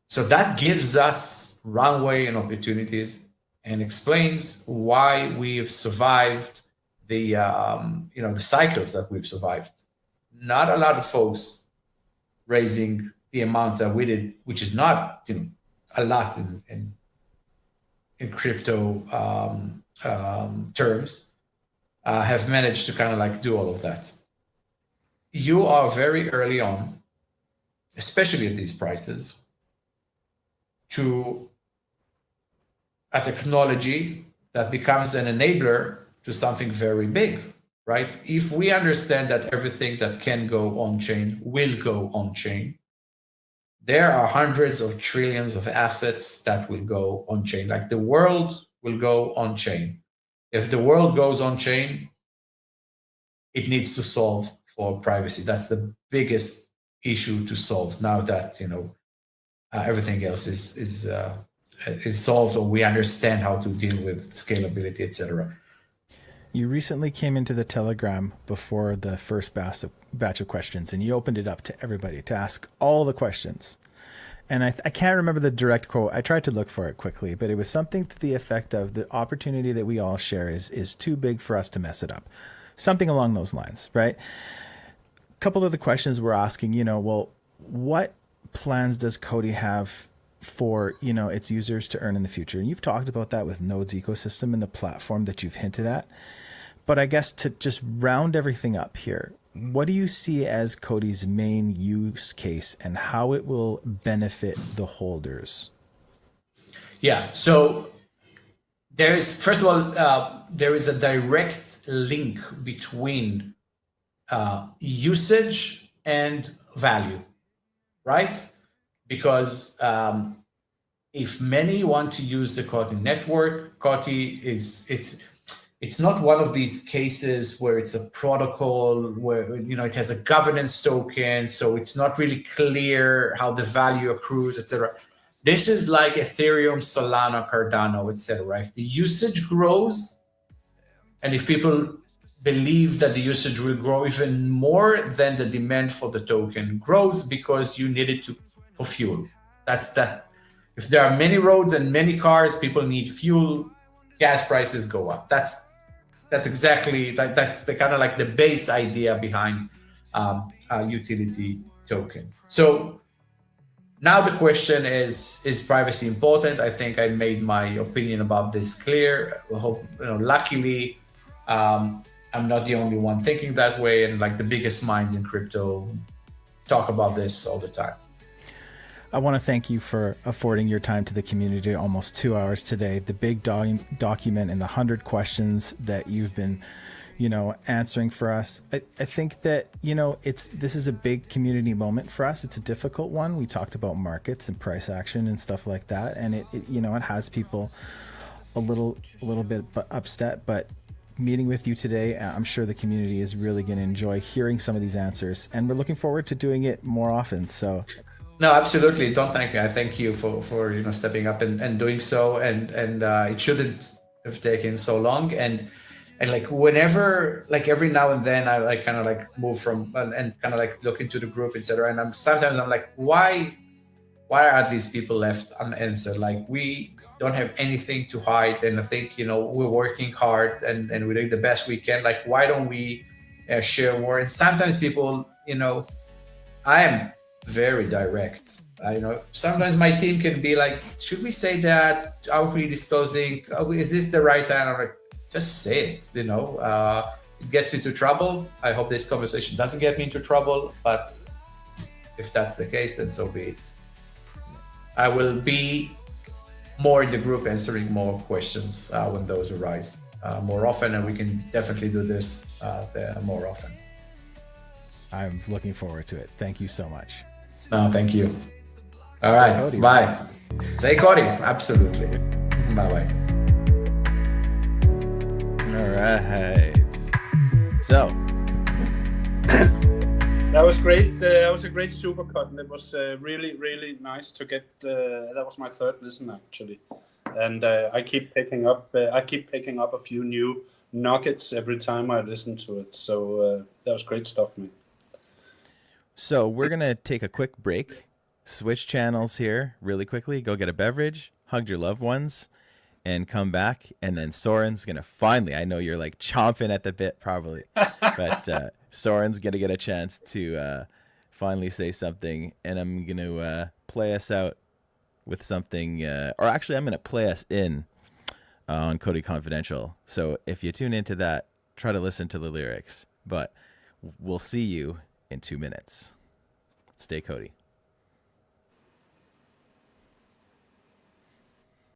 So that gives us runway and opportunities, and explains why we've survived the the cycles that we've survived. Not a lot of folks raising the amounts that we did, which is not a lot in crypto terms, have managed to kind of do all of that. You are very early on, especially at these prices, to a technology that becomes an enabler to something very big, right? If we understand that everything that can go on chain will go on chain, there are hundreds of trillions of assets that will go on chain. The world will go on chain. If the world goes on chain, it needs to solve for privacy. That's the biggest issue to solve now that everything else is solved, or we understand how to deal with scalability, etc. You recently came into the Telegram before the first batch of questions, and you opened it up to everybody to ask all the questions. And I can't remember the direct quote. I tried to look for it quickly, but it was something to the effect of, the opportunity that we all share is too big for us to mess it up. Something along those lines, right? A couple of the questions we're asking, well, what plans does COTI have for, its users to earn in the future? And you've talked about that with Node's ecosystem and the platform that you've hinted at. But I guess to just round everything up here, what do you see as COTI's main use case, and how it will benefit the holders? Yeah, so there is, first of all, there is a direct link between usage and value, right? Because if many want to use the COTI network, COTI it's not one of these cases where it's a protocol where it has a governance token, so it's not really clear how the value accrues, etc. This is like Ethereum, Solana, Cardano, etc. If the usage grows, and if people believe that the usage will grow even more, then the demand for the token grows, because you need it for fuel. That's that. If there are many roads and many cars, people need fuel. Gas prices go up. That's exactly that's the kind of the base idea behind a utility token. So Now the question is privacy important? I think I made my opinion about this clear. I hope, luckily, I'm not the only one thinking that way, and like the biggest minds in crypto talk about this all the time. I want to thank you for affording your time to the community, almost 2 hours today. The big document and the 100 questions that you've been, answering for us. I think that, this is a big community moment for us. It's a difficult one. We talked about markets and price action and stuff like that. And it has people a little bit upset, but meeting with you today, I'm sure the community is really going to enjoy hearing some of these answers, and we're looking forward to doing it more often. So no, absolutely. Don't thank me. I thank you for stepping up and doing so. And it shouldn't have taken so long. And like whenever, like every now and then, I like kind of like move from and kind of like look into the group, etc. And sometimes I'm like, why are these people left unanswered? Like we don't have anything to hide, and I think we're working hard and we're doing the best we can. Like why don't we share more? And sometimes people, I am very direct. Sometimes my team can be like, should we say that? Are we disclosing? Is this the right time? I'm like, just say it. It gets me into trouble. I hope this conversation doesn't get me into trouble, but if that's the case, then so be it. I will be more in the group answering more questions when those arise more often, and we can definitely do this more often. I'm looking forward to it. Thank you so much. No, thank you. All right, COTI, bye. Stay COTI, absolutely. Bye-bye. All right. So. That was great. That was a great supercut, and it was really, really nice to get. That was my third listen actually, and I keep picking up. A few new nuggets every time I listen to it. So that was great stuff, man. So we're gonna take a quick break, switch channels here really quickly. Go get a beverage, hug your loved ones, and come back. And then Soren's gonna finally. I know you're like chomping at the bit, probably, but. Soren's going to get a chance to finally say something, and I'm going to play us out with something, or actually I'm going to play us in on COTI Confidential. So if you tune into that, try to listen to the lyrics, but we'll see you in 2 minutes. Stay COTI.